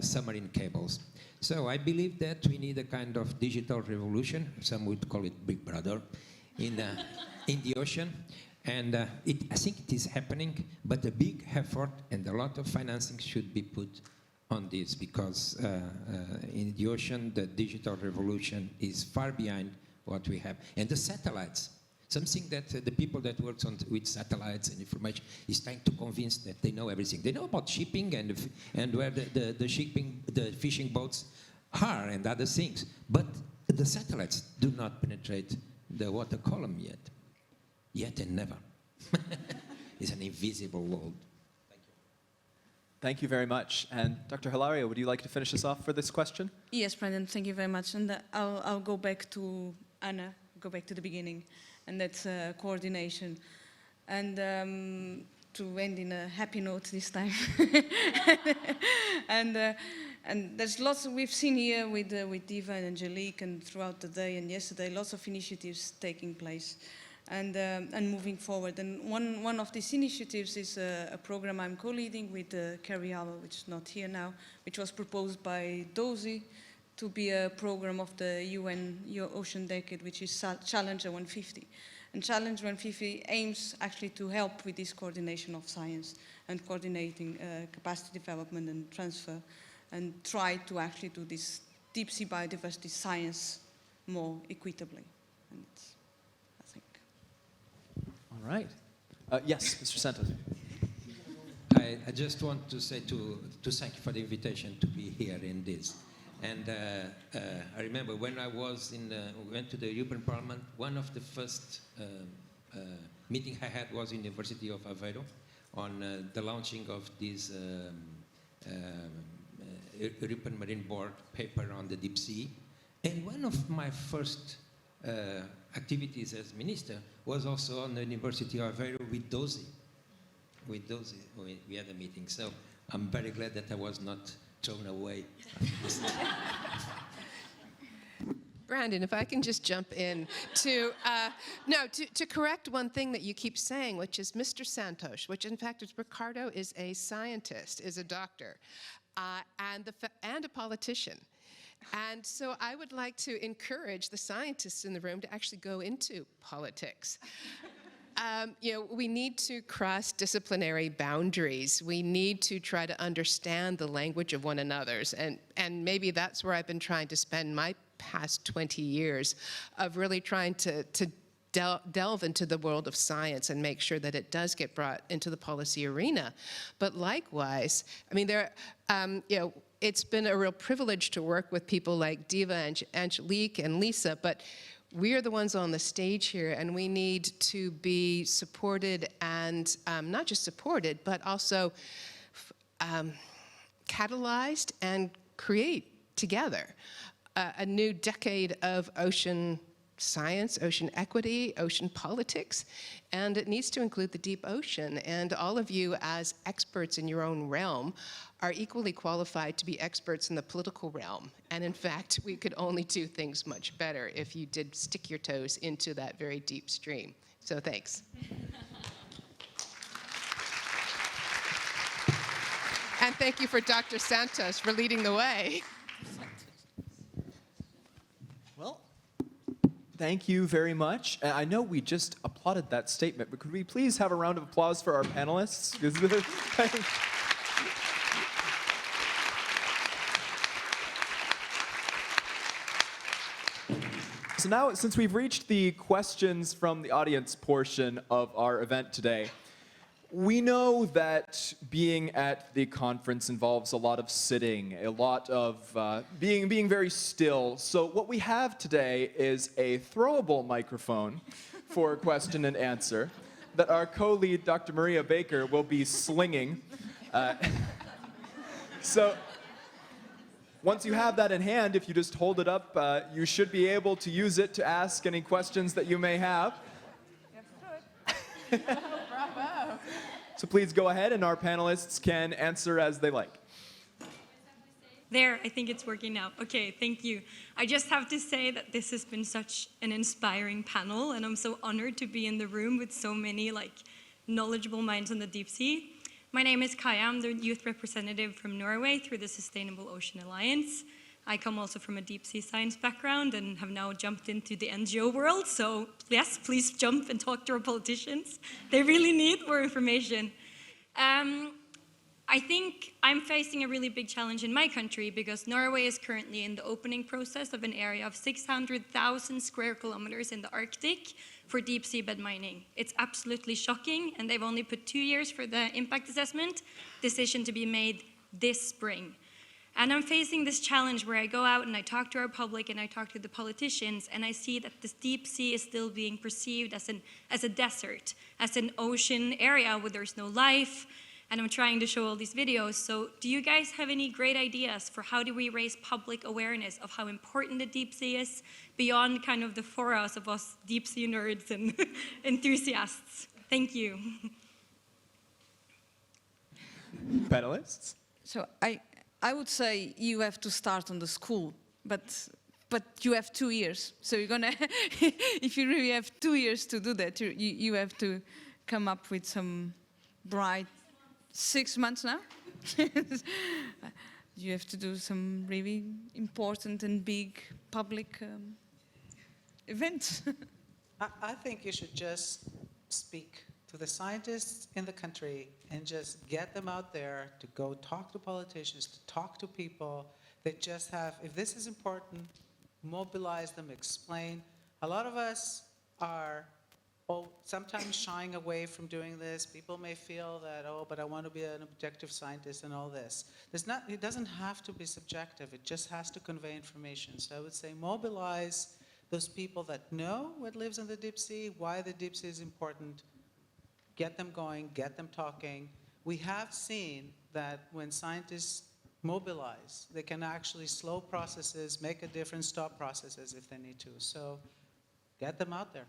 submarine cables. So I believe that we need a kind of digital revolution. Some would call it Big Brother in the ocean. And I think it is happening, but a big effort and a lot of financing should be put on this, because in the ocean, the digital revolution is far behind what we have. And the satellites, something that the people that work with satellites and information is trying to convince that they know everything. They know about shipping and where the fishing boats are and other things. But the satellites do not penetrate the water column yet. Yet and never. It's an invisible world. Thank you. Thank you very much. And Dr. Hilario, would you like to finish us off for this question? Yes, Brendan, thank you very much. And I'll go back to Anna, go back to the beginning, and that's coordination. And to end in a happy note this time. And there's lots we've seen here with Diva and Angelique, and throughout the day and yesterday, lots of initiatives taking place and moving forward. And one of these initiatives is a program I'm co-leading with Carrie Howell, which is not here now, which was proposed by DOSI to be a program of the UN Ocean Decade, which is Challenger 150. And Challenge 150 aims actually to help with this coordination of science and coordinating capacity development and transfer, and try to actually do this deep sea biodiversity science more equitably. And I think. All right. Yes, Mr. Santos. I just want to say to thank you for the invitation to be here in this. And I remember when I was went to the European Parliament, one of the first meeting I had was in the University of Aveiro on the launching of this European Marine Board paper on the deep sea. And one of my first activities as minister was also on the University of Aveiro with DOSI. With DOSI, we had a meeting. So I'm very glad that I was not thrown away. Brandon, if I can just jump in to correct one thing that you keep saying, which is Mr. Santos, which in fact is Ricardo, is a scientist, is a doctor, and a politician. And so I would like to encourage the scientists in the room to actually go into politics. We need to cross disciplinary boundaries. We need to try to understand the language of one another's. And maybe that's where I've been trying to spend my past 20 years of really trying to delve into the world of science and make sure that it does get brought into the policy arena. But likewise, I mean, it's been a real privilege to work with people like Diva, Angelique, and Lisa, but we are the ones on the stage here, and we need to be supported, and not just supported, but also catalyzed and create together a new decade of ocean science, ocean equity, ocean politics, and it needs to include the deep ocean. And all of you as experts in your own realm are equally qualified to be experts in the political realm. And in fact, we could only do things much better if you did stick your toes into that very deep stream. So thanks. And thank you for Dr. Santos for leading the way. Well, thank you very much. And I know we just applauded that statement, but could we please have a round of applause for our panelists? So now, since we've reached the questions from the audience portion of our event today, We know that being at the conference involves a lot of sitting, a lot of being very still. So what we have today is a throwable microphone for question and answer that our co-lead, Dr. Maria Baker, will be slinging. So once you have that in hand, if you just hold it up, you should be able to use it to ask any questions that you may have. Bravo. So please go ahead, and our panelists can answer as they like. There, I think it's working now. Okay, thank you. I just have to say that this has been such an inspiring panel, and I'm so honored to be in the room with so many knowledgeable minds on the deep sea. My name is Kaja. I'm the youth representative from Norway through the Sustainable Ocean Alliance. I come also from a deep sea science background and have now jumped into the NGO world. So yes, please jump and talk to our politicians. They really need more information. I think I'm facing a really big challenge in my country because Norway is currently in the opening process of an area of 600,000 square kilometers in the Arctic for deep seabed mining. It's absolutely shocking, and they've only put 2 years for the impact assessment, decision to be made this spring. And I'm facing this challenge where I go out and I talk to our public and I talk to the politicians, and I see that this deep sea is still being perceived as a desert, as an ocean area where there's no life, and I'm trying to show all these videos. So do you guys have any great ideas for how do we raise public awareness of how important the deep sea is beyond kind of the forums of us deep sea nerds and enthusiasts? Thank you. Panelists? So I would say you have to start on the school, but you have 2 years. So you're gonna, if you really have 2 years to do that, you have to come up with some bright 6 months now. You have to do some really important and big public events. I think you should just speak to the scientists in the country and just get them out there to go talk to politicians, to talk to people. They just have, if this is important, mobilize them, explain. A lot of us are sometimes shying away from doing this. People may feel that, but I want to be an objective scientist and all this. It doesn't have to be subjective. It just has to convey information. So I would say mobilize those people that know what lives in the deep sea, why the deep sea is important. Get them going, get them talking. We have seen that when scientists mobilize, they can actually slow processes, make a difference, stop processes if they need to. So get them out there.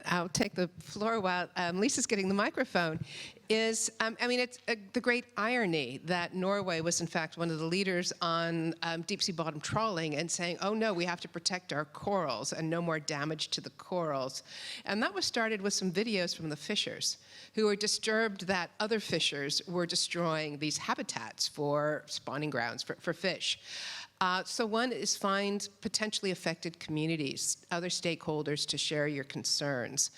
I'll take the floor while Lisa's getting the microphone, it's the great irony that Norway was in fact one of the leaders on deep sea bottom trawling and saying, oh no, we have to protect our corals and no more damage to the corals. And that was started with some videos from the fishers who were disturbed that other fishers were destroying these habitats for spawning grounds for fish. So one is find potentially affected communities, other stakeholders to share your concerns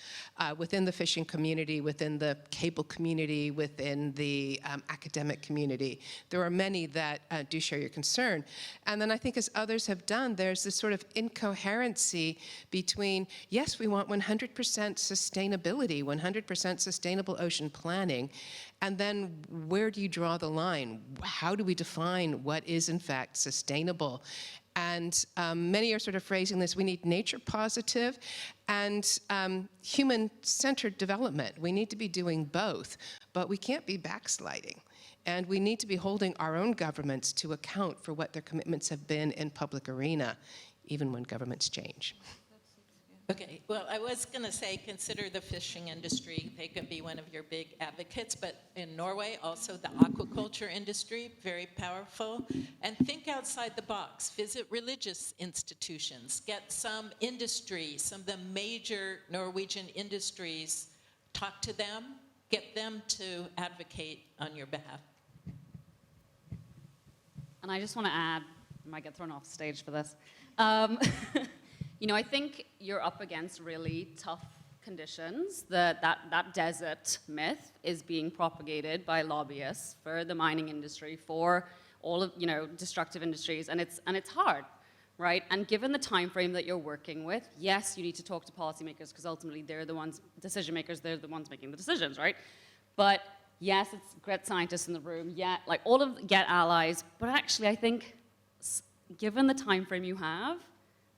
within the fishing community, within the cable community, within the academic community. There are many that do share your concern. And then I think as others have done, there's this sort of incoherency between, yes, we want 100% sustainability, 100% sustainable ocean planning, and then where do you draw the line? How do we define what is in fact sustainable? And many are sort of phrasing this, we need nature positive and human-centered development. We need to be doing both, but we can't be backsliding. And we need to be holding our own governments to account for what their commitments have been in public arena, even when governments change. Okay, well, I was going to say consider the fishing industry. They could be one of your big advocates, but in Norway, also the aquaculture industry, very powerful. And think outside the box. Visit religious institutions. Get some industry, some of the major Norwegian industries. Talk to them. Get them to advocate on your behalf. And I just want to add, I might get thrown off stage for this. You know, I think you're up against really tough conditions. That desert myth is being propagated by lobbyists for the mining industry, for all of, destructive industries, and it's hard. right? And given the time frame that you're working with, yes, you need to talk to policymakers because ultimately they're the ones, decision makers, they're the ones making the decisions, right? But yes, it's get scientists in the room, yeah, like all of, get allies, but actually I think given the time frame you have,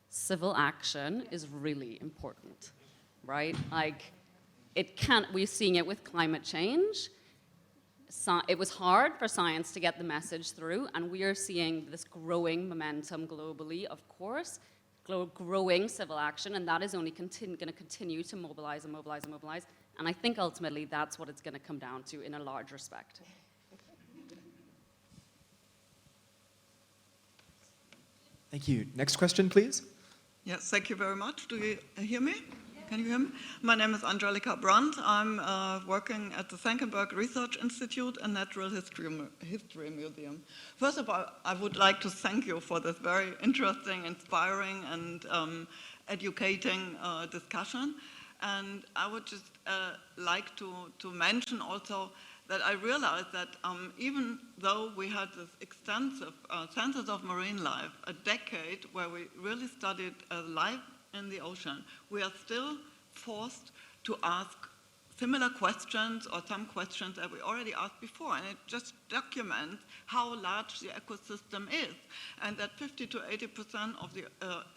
civil action is really important, right? Like, it can't, we're seeing it with climate change. It was hard for science to get the message through, and we are seeing this growing momentum globally, of course, growing civil action, and that is only going to continue to mobilize and mobilize and mobilize. And I think ultimately that's what it's going to come down to in a large respect. Thank you. Next question, please. Yes, thank you very much. Do you hear me? Can you hear me? My name is Angelica Brandt. I'm working at the Senckenberg Research Institute and Natural History Museum. First of all, I would like to thank you for this very interesting, inspiring, and educating discussion. And I would just like to mention also that I realized that even though we had this extensive census of marine life, a decade where we really studied life in the ocean, we are still forced to ask similar questions or some questions that we already asked before, and it just documents how large the ecosystem is, and that 50 to 80% of the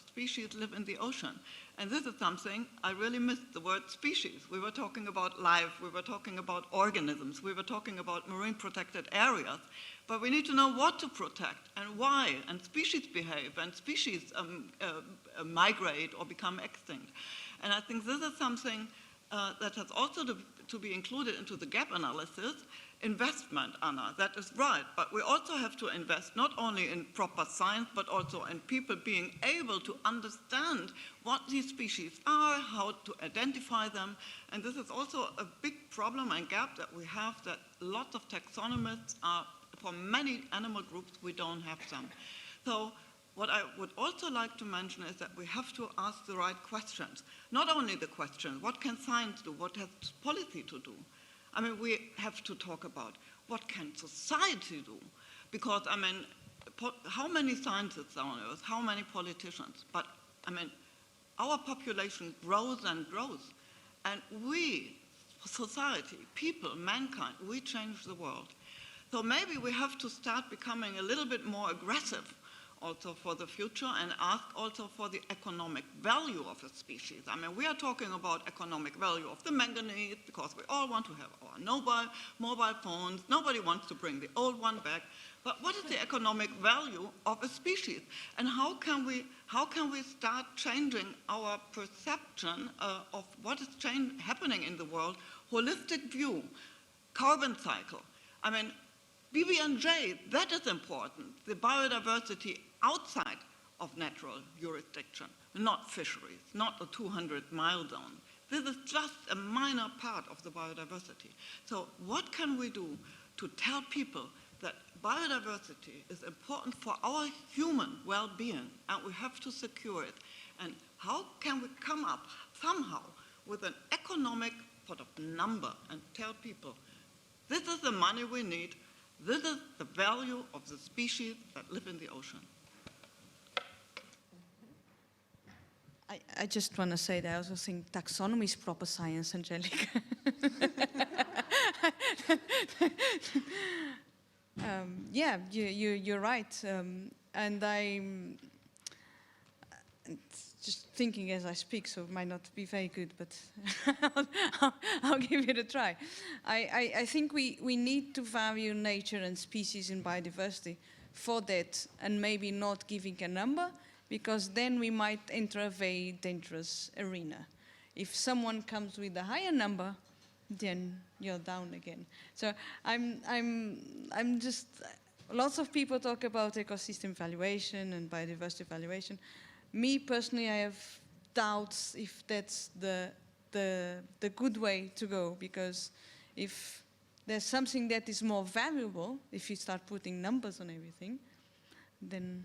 species live in the ocean. And this is something I really missed, the word species. We were talking about life, we were talking about organisms, we were talking about marine protected areas, but we need to know what to protect and why, and species behave, and species migrate or become extinct. And I think this is something that has also to be included into the gap analysis. Investment, Anna, that is right, but we also have to invest not only in proper science, but also in people being able to understand what these species are, how to identify them, and this is also a big problem and gap that we have, that lots of taxonomists are, for many animal groups, we don't have them. So what I would also like to mention is that we have to ask the right questions. Not only the question, what can science do, what has policy to do? I mean, we have to talk about what can society do? Because, I mean, how many scientists are on Earth? How many politicians? But, I mean, our population grows and grows. And we, society, people, mankind, we change the world. So maybe we have to start becoming a little bit more aggressive also for the future, and ask also for the economic value of a species. I mean, we are talking about economic value of the manganese because we all want to have our mobile phones. Nobody wants to bring the old one back. But what is the economic value of a species? And how can we start changing our perception of what is happening in the world? Holistic view, carbon cycle. I mean, BB&J, that is important. The biodiversity outside of natural jurisdiction, not fisheries, not a 200-mile zone. This is just a minor part of the biodiversity. So what can we do to tell people that biodiversity is important for our human well-being, and we have to secure it? And how can we come up somehow with an economic sort of number and tell people, this is the money we need, this is the value of the species that live in the ocean. I just want to say that I also think taxonomy is proper science, Angelica. Yeah, you're right. And I'm just thinking as I speak, so it might not be very good, but I'll give it a try. I think we need to value nature and species and biodiversity for that, and maybe not giving a number, because then we might enter a very dangerous arena. If someone comes with a higher number, then you're down again. So I'm just, lots of people talk about ecosystem valuation and biodiversity valuation. Me personally, I have doubts if that's the good way to go, because if there's something that is more valuable, if you start putting numbers on everything, then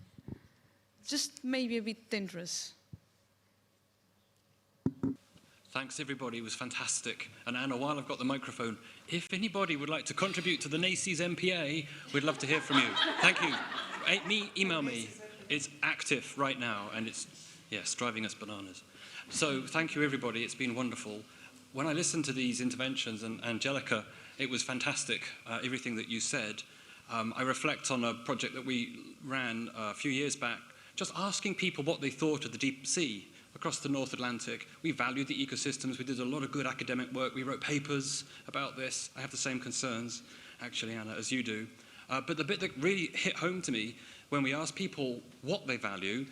just maybe a bit dangerous. Thanks, everybody. It was fantastic. And Anna, while I've got the microphone, if anybody would like to contribute to the NACES MPA, we'd love to hear from you. Thank you. Email me. It's active right now, and it's, yes, driving us bananas. So thank you, everybody. It's been wonderful. When I listened to these interventions, and Angelica, it was fantastic, everything that you said. I reflect on a project that we ran a few years back, just asking people what they thought of the deep sea across the North Atlantic. We valued the ecosystems. We did a lot of good academic work. We wrote papers about this. I have the same concerns, actually, Anna, as you do. But the bit that really hit home to me, when we ask people what they value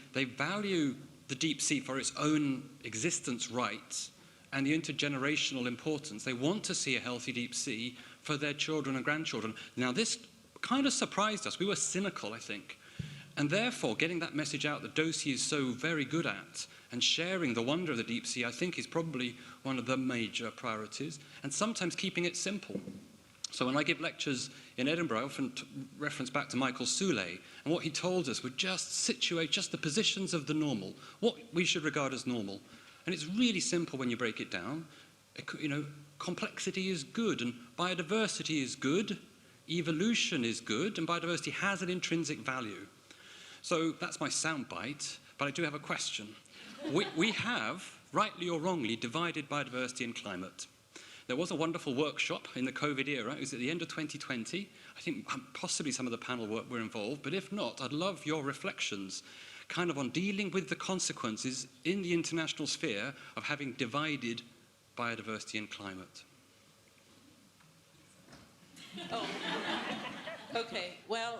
the deep sea for its own existence rights and the intergenerational importance. They want to see a healthy deep sea for their children and grandchildren. Now, this kind of surprised us. We were cynical, I think. And therefore, getting that message out that DOSI is so very good at and sharing the wonder of the deep sea, I think, is probably one of the major priorities, and sometimes keeping it simple. So when I give lectures in Edinburgh, I often reference back to Michael Soule, and what he told us would just situate just the positions of the normal, what we should regard as normal. And it's really simple when you break it down. You know, complexity is good, and biodiversity is good, evolution is good, and biodiversity has an intrinsic value. So that's my soundbite, but I do have a question. We have, rightly or wrongly, divided biodiversity and climate. There was a wonderful workshop in the COVID era. It was at the end of 2020. I think possibly some of the panel were involved, but if not, I'd love your reflections kind of on dealing with the consequences in the international sphere of having divided biodiversity and climate. Oh, okay. Well,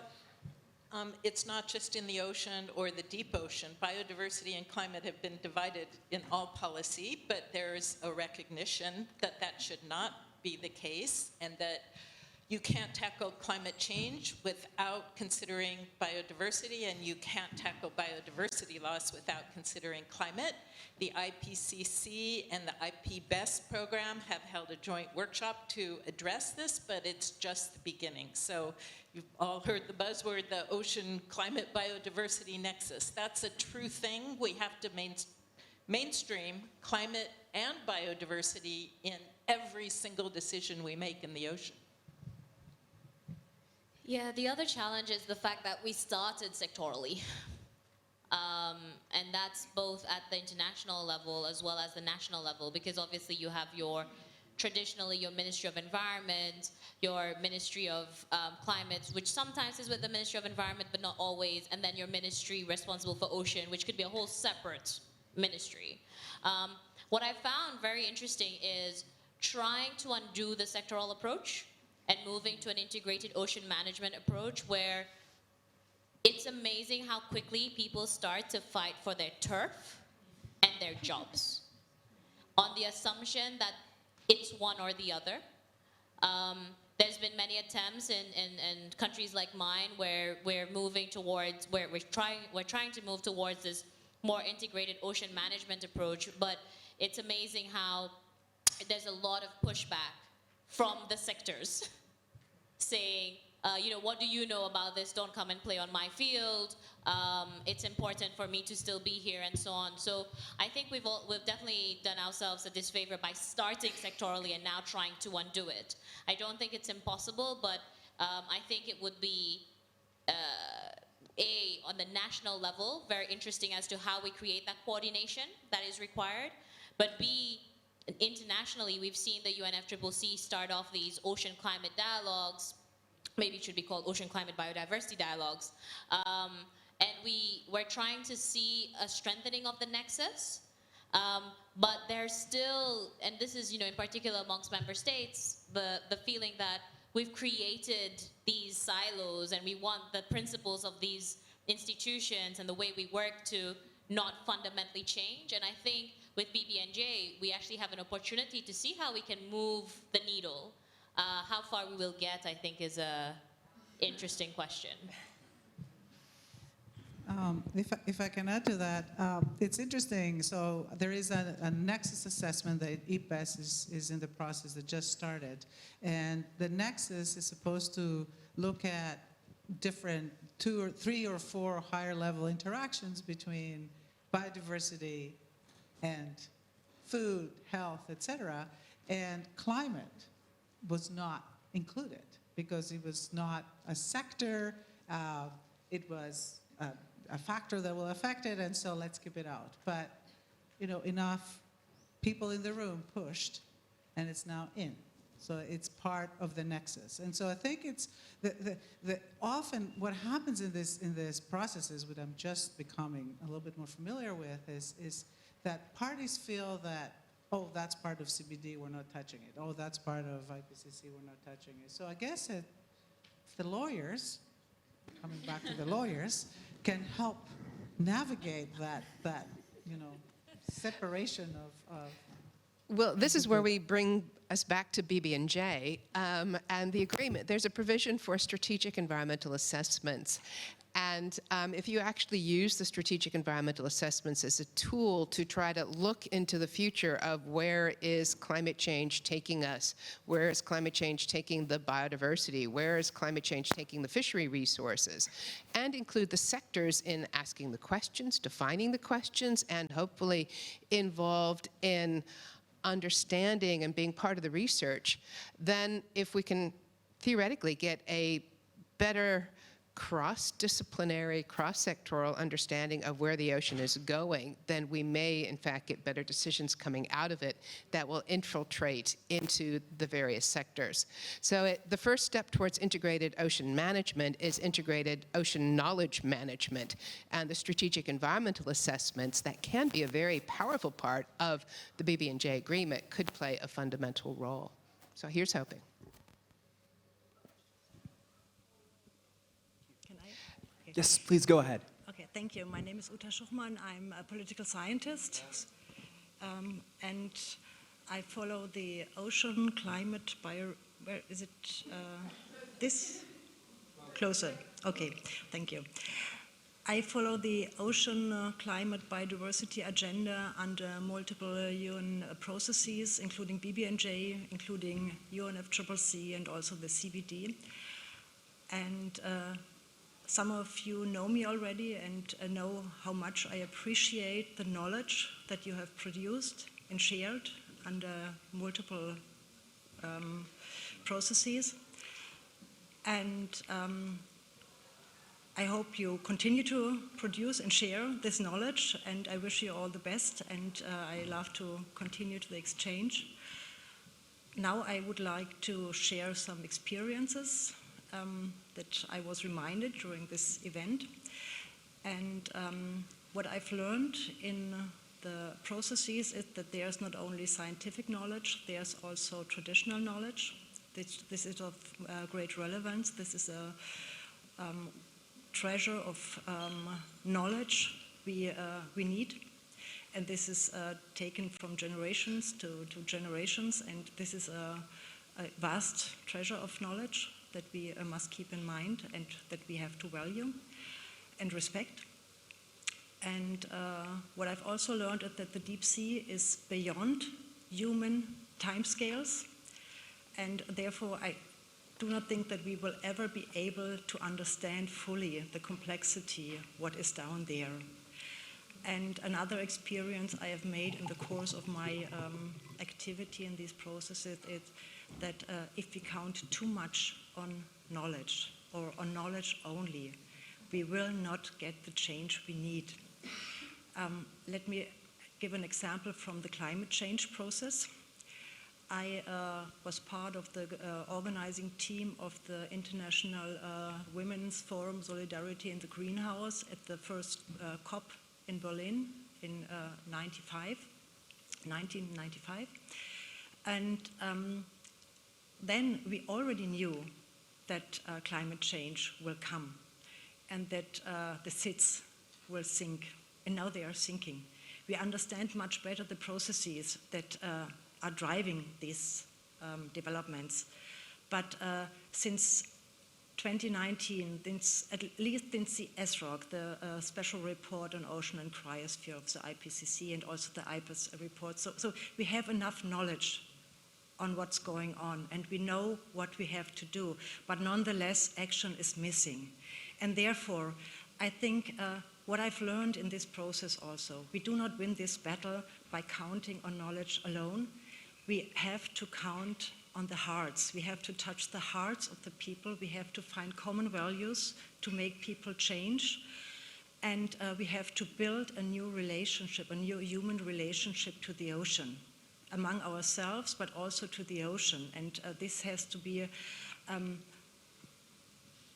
it's not just in the ocean or the deep ocean. Biodiversity and climate have been divided in all policy, but there's a recognition that that should not be the case, and that you can't tackle climate change without considering biodiversity, and you can't tackle biodiversity loss without considering climate. The IPCC and the IPBEST program have held a joint workshop to address this, but it's just the beginning. So you've all heard the buzzword, the ocean climate biodiversity nexus. That's a true thing. We have to mainstream climate and biodiversity in every single decision we make in the ocean. Yeah, the other challenge is the fact that we started sectorally. And that's both at the international level as well as the national level, because obviously you have traditionally your Ministry of Environment, your Ministry of Climate, which sometimes is with the Ministry of Environment, but not always, and then your ministry responsible for ocean, which could be a whole separate ministry. What I found very interesting is trying to undo the sectoral approach and moving to an integrated ocean management approach where it's amazing how quickly people start to fight for their turf and their jobs on the assumption that it's one or the other. There's been many attempts in countries like mine where we're moving towards, where we're trying to move towards this more integrated ocean management approach, but it's amazing how there's a lot of pushback from the sectors saying, what do you know about this? Don't come and play on my field. It's important for me to still be here, and so on. So I think we've definitely done ourselves a disfavor by starting sectorally and now trying to undo it. I don't think it's impossible, but I think it would be, on the national level, very interesting as to how we create that coordination that is required, but B, internationally, we've seen the UNFCCC start off these ocean climate dialogues. Maybe it should be called Ocean Climate Biodiversity Dialogues. And we're trying to see a strengthening of the nexus, but there's still, and this is, in particular amongst member states, the feeling that we've created these silos and we want the principles of these institutions and the way we work to not fundamentally change. And I think with BBNJ, we actually have an opportunity to see how we can move the needle. How far we will get, I think, is a interesting question. If I can add to that, it's interesting. So there is a Nexus Assessment that IPBEST is in the process that just started. And the Nexus is supposed to look at different 2 or 3 or 4 higher level interactions between biodiversity and food, health, etc. And climate was not included because it was not a sector. It was a factor that will affect it, and so let's keep it out. But, enough people in the room pushed, and it's now in. So it's part of the nexus. And so I think it's often what happens in this processes, what I'm just becoming a little bit more familiar with, is that parties feel that, oh, that's part of CBD, we're not touching it. Oh, that's part of IPCC, we're not touching it. So I guess if the lawyers, coming back to the lawyers, can help navigate that separation of Well, this is where we bring us back to BB&J and the agreement. There's a provision for strategic environmental assessments. And if you actually use the strategic environmental assessments as a tool to try to look into the future of where is climate change taking us, where is climate change taking the biodiversity, where is climate change taking the fishery resources, and include the sectors in asking the questions, defining the questions, and hopefully involved in understanding and being part of the research, then if we can theoretically get a better cross-disciplinary, cross-sectoral understanding of where the ocean is going, then we may, in fact, get better decisions coming out of it that will infiltrate into the various sectors. So the first step towards integrated ocean management is integrated ocean knowledge management, and the strategic environmental assessments that can be a very powerful part of the BB&J agreement could play a fundamental role. So here's hoping. Yes, please go ahead. Okay, thank you. My name is Uta Schuchmann. I'm a political scientist, and I follow the ocean, climate, where is it? This? Closer. Okay, thank you. I follow the ocean, climate, biodiversity agenda under multiple UN processes, including BB&J, including UNFCCC, and also the CBD. And some of you know me already and know how much I appreciate the knowledge that you have produced and shared under multiple processes. And I hope you continue to produce and share this knowledge, and I wish you all the best, and I love to continue the exchange. Now I would like to share some experiences that I was reminded during this event. And what I've learned in the processes is that there's not only scientific knowledge, there's also traditional knowledge. This is of great relevance. This is a treasure of knowledge we need. And this is taken from generations to generations, and this is a vast treasure of knowledge that we must keep in mind and that we have to value and respect. And what I've also learned is that the deep sea is beyond human timescales, and therefore I do not think that we will ever be able to understand fully the complexity, what is down there. And another experience I have made in the course of my activity in these processes is that if we count too much on knowledge or on knowledge only, we will not get the change we need. Let me give an example from the climate change process. I was part of the organizing team of the International Women's Forum Solidarity in the Greenhouse at the first COP in Berlin in 1995. And then we already knew that climate change will come and that the seas will sink, and now they are sinking. We understand much better the processes that are driving these developments. But since 2019, at least since the SROC, the special report on ocean and cryosphere of the IPCC, and also the IPCC report, so we have enough knowledge on what's going on, and we know what we have to do, but nonetheless, action is missing. And therefore, I think what I've learned in this process also, we do not win this battle by counting on knowledge alone. We have to count on the hearts. We have to touch the hearts of the people. We have to find common values to make people change. And we have to build a new relationship, a new human relationship to the ocean, among ourselves, but also to the ocean. And this has to be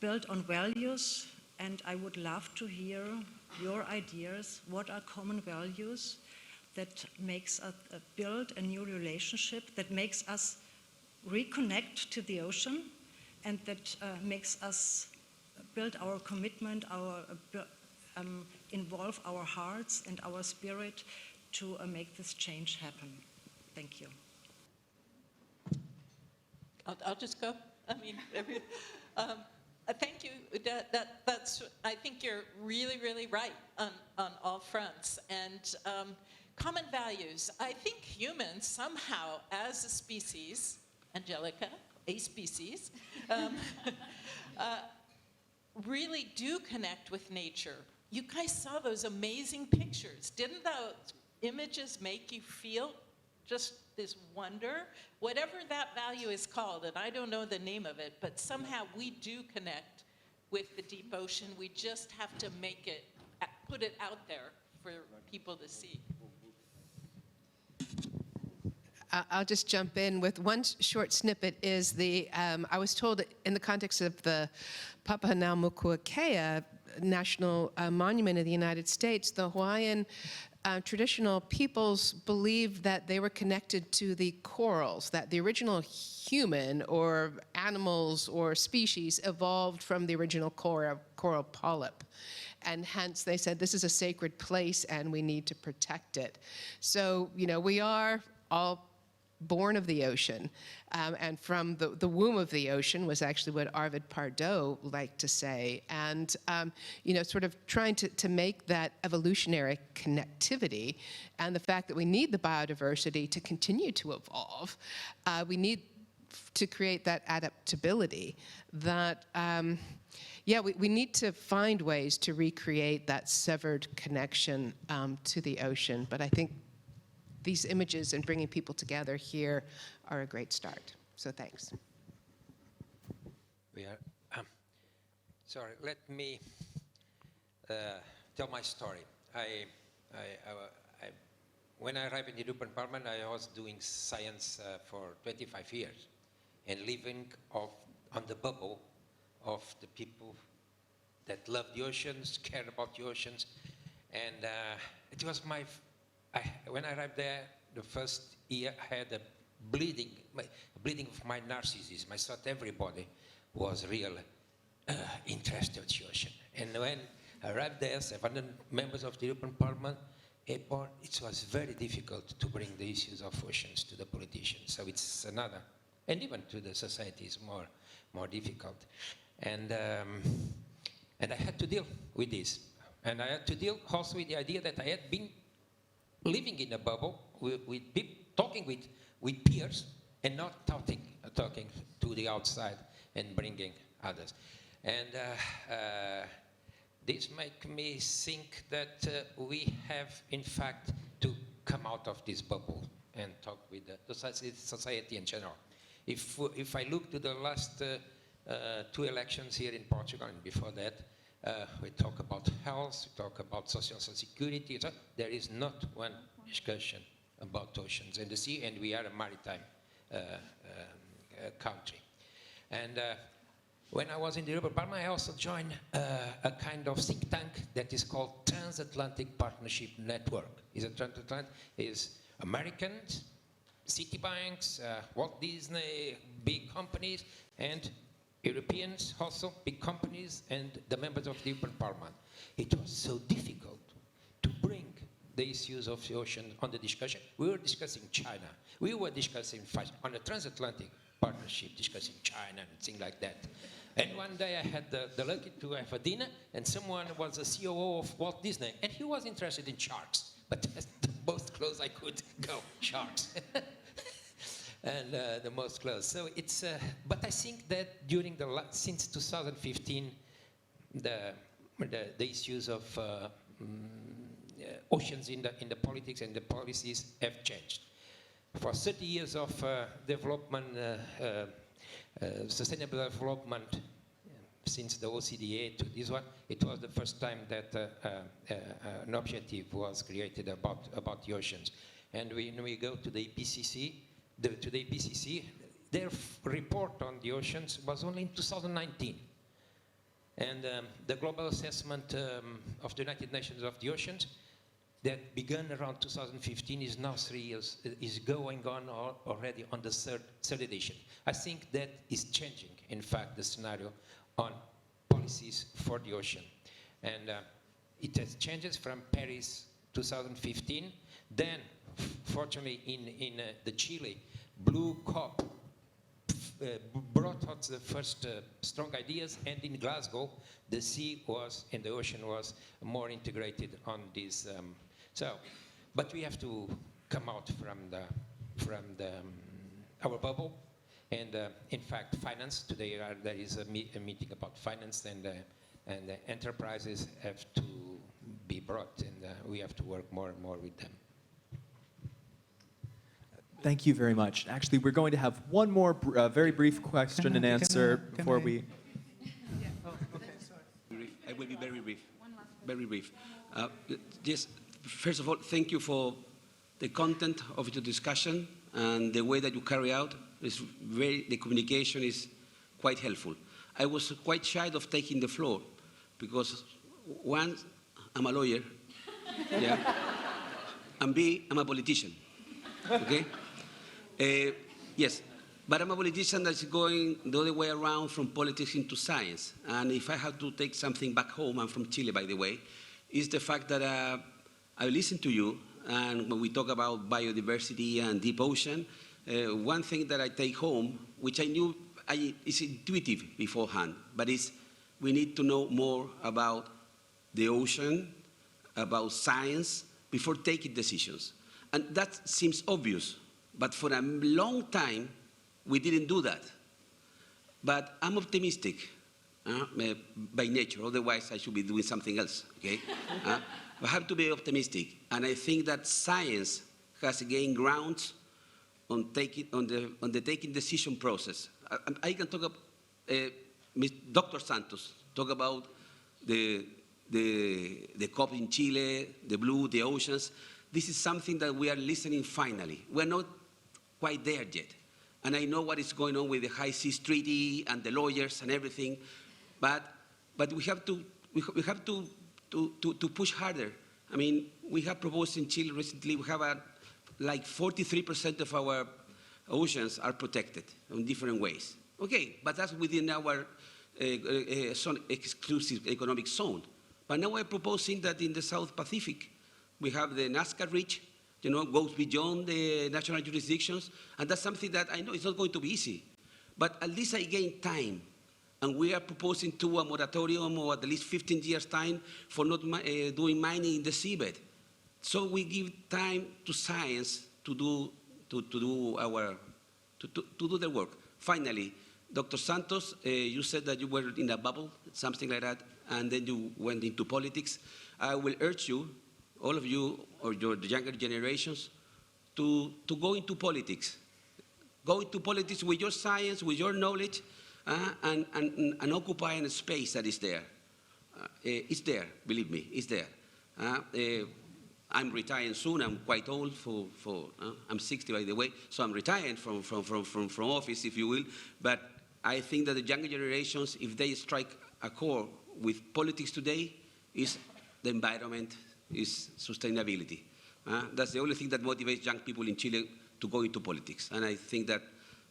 built on values, and I would love to hear your ideas. What are common values that makes us build a new relationship, that makes us reconnect to the ocean, and that makes us build our commitment, involve our hearts and our spirit to make this change happen. Thank you. I'll just go. I mean, thank you. That's. I think you're really, really right on all fronts. And common values. I think humans somehow, as a species, Angelica, a species, really do connect with nature. You guys saw those amazing pictures. Didn't those images make you feel just this wonder? Whatever that value is called, and I don't know the name of it, but somehow we do connect with the deep ocean. We just have to make it, put it out there for people to see. I'll just jump in with one short snippet. Is I was told in the context of the Papahanaumokuakea National Monument of the United States, the Hawaiian traditional peoples believed that they were connected to the corals, that the original human or animals or species evolved from the original coral polyp. And hence they said this is a sacred place and we need to protect it. So, we are all born of the ocean, and from the womb of the ocean was actually what Arvid Pardo liked to say, and sort of trying to make that evolutionary connectivity, and the fact that we need the biodiversity to continue to evolve, we need to create that adaptability that we need to find ways to recreate that severed connection to the ocean. But I think these images and bringing people together here are a great start. So thanks. We are, sorry, let me tell my story. When I arrived in the European Parliament, I was doing science for 25 years and living on the bubble of the people that love the oceans, care about the oceans. And it was when I arrived there, the first year, I had a bleeding of my narcissism. I thought everybody was real interested in the ocean. And when I arrived there, 700 members of the European Parliament, it was very difficult to bring the issues of oceans to the politicians. So it's another, and even to the society is more difficult. And I had to deal with this. And I had to deal also with the idea that I had been living in a bubble, with people, talking with peers, and not talking to the outside and bringing others. And this makes me think that we have, in fact, to come out of this bubble and talk with the society in general. If I look to the last 2 elections here in Portugal and before that, we talk about health, we talk about social security. There is not one discussion about oceans and the sea, and we are a maritime country. And when I was in the European Parliament, I also joined a kind of think tank that is called Transatlantic Partnership Network. Is Americans, Citibanks, Walt Disney, big companies, and Europeans also, big companies, and the members of the European Parliament. It was so difficult to bring the issues of the ocean on the discussion. We were discussing China. We were discussing on the transatlantic partnership, discussing China and things like that. And one day I had the lucky to have a dinner, and someone was the COO of Walt Disney, and he was interested in sharks. But that's the most close I could go, sharks. And the most close. So it's, but I think that during since 2015, the issues of oceans in the politics and the policies have changed. For 30 years of development, sustainable development, since the OCDA to this one, it was the first time that an objective was created about the oceans. And when we go to the IPCC, their report on the oceans was only in 2019. And the global assessment of the United Nations of the oceans that began around 2015 is now 3 years, is going on already on the third edition. I think that is changing, in fact, the scenario on policies for the ocean. And it has changes from Paris 2015. Then, fortunately, in the Chile, Blue COP brought out the first strong ideas, and in Glasgow, the sea was, and the ocean was more integrated on this. But we have to come out from our bubble, and in fact, finance. Today there is a meeting about finance, and the enterprises have to be brought, and we have to work more and more with them. Thank you very much. Actually, we're going to have one more very brief question and answer before we... I will be very brief. Very brief. Just, first of all, thank you for the content of your discussion and the way that you carry out. The communication is quite helpful. I was quite shy of taking the floor because, one, I'm a lawyer, yeah, and B, I'm a politician, okay? Yes, but I'm a politician that's going the other way around from politics into science. And if I have to take something back home, I'm from Chile, by the way, is the fact that I listen to you, and when we talk about biodiversity and deep ocean, one thing that I take home, which I knew is intuitive beforehand, but is we need to know more about the ocean, about science, before taking decisions. And that seems obvious. But for a long time, we didn't do that. But I'm optimistic by nature, otherwise I should be doing something else, okay? I have to be optimistic, and I think that science has gained grounds on the taking decision process. I can talk about Dr. Santos, talk about the COP in Chile, the blue, the oceans. This is something that we are listening finally. We're not quite there yet. And I know what is going on with the High Seas Treaty and the lawyers and everything, but we have to push harder. I mean, we have proposed in Chile recently, we have like 43% of our oceans are protected in different ways. Okay, but that's within our exclusive economic zone. But now we're proposing that in the South Pacific, we have the Nazca Reach, goes beyond the national jurisdictions, and that's something that I know is not going to be easy. But at least I gain time, and we are proposing to a moratorium or at least 15 years' time for not doing mining in the seabed. So we give time to science to do their work. Finally, Dr. Santos, you said that you were in a bubble, something like that, and then you went into politics. I will urge you, all of you, or the younger generations, to go into politics. Go into politics with your science, with your knowledge, and occupy a space that is there. It's there, believe me, it's there. I'm retiring soon, I'm quite old, I'm 60 by the way, so I'm retiring from office, if you will, but I think that the younger generations, if they strike a chord with politics today, is the environment, is sustainability. That's the only thing that motivates young people in Chile to go into politics. And I think that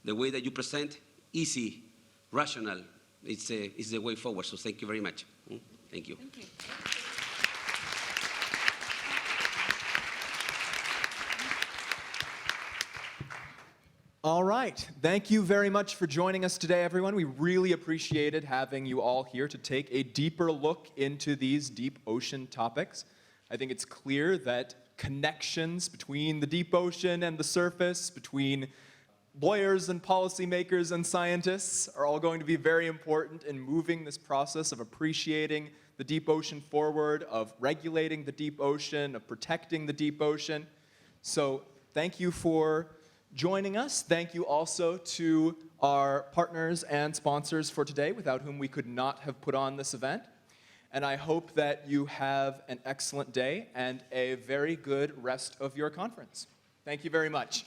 the way that you present, easy, rational, is the way forward. So thank you very much. Thank you. Thank you. All right. Thank you very much for joining us today, everyone. We really appreciated having you all here to take a deeper look into these deep ocean topics. I think it's clear that connections between the deep ocean and the surface, between lawyers and policymakers and scientists, are all going to be very important in moving this process of appreciating the deep ocean forward, of regulating the deep ocean, of protecting the deep ocean. So thank you for joining us. Thank you also to our partners and sponsors for today, without whom we could not have put on this event. And I hope that you have an excellent day and a very good rest of your conference. Thank you very much.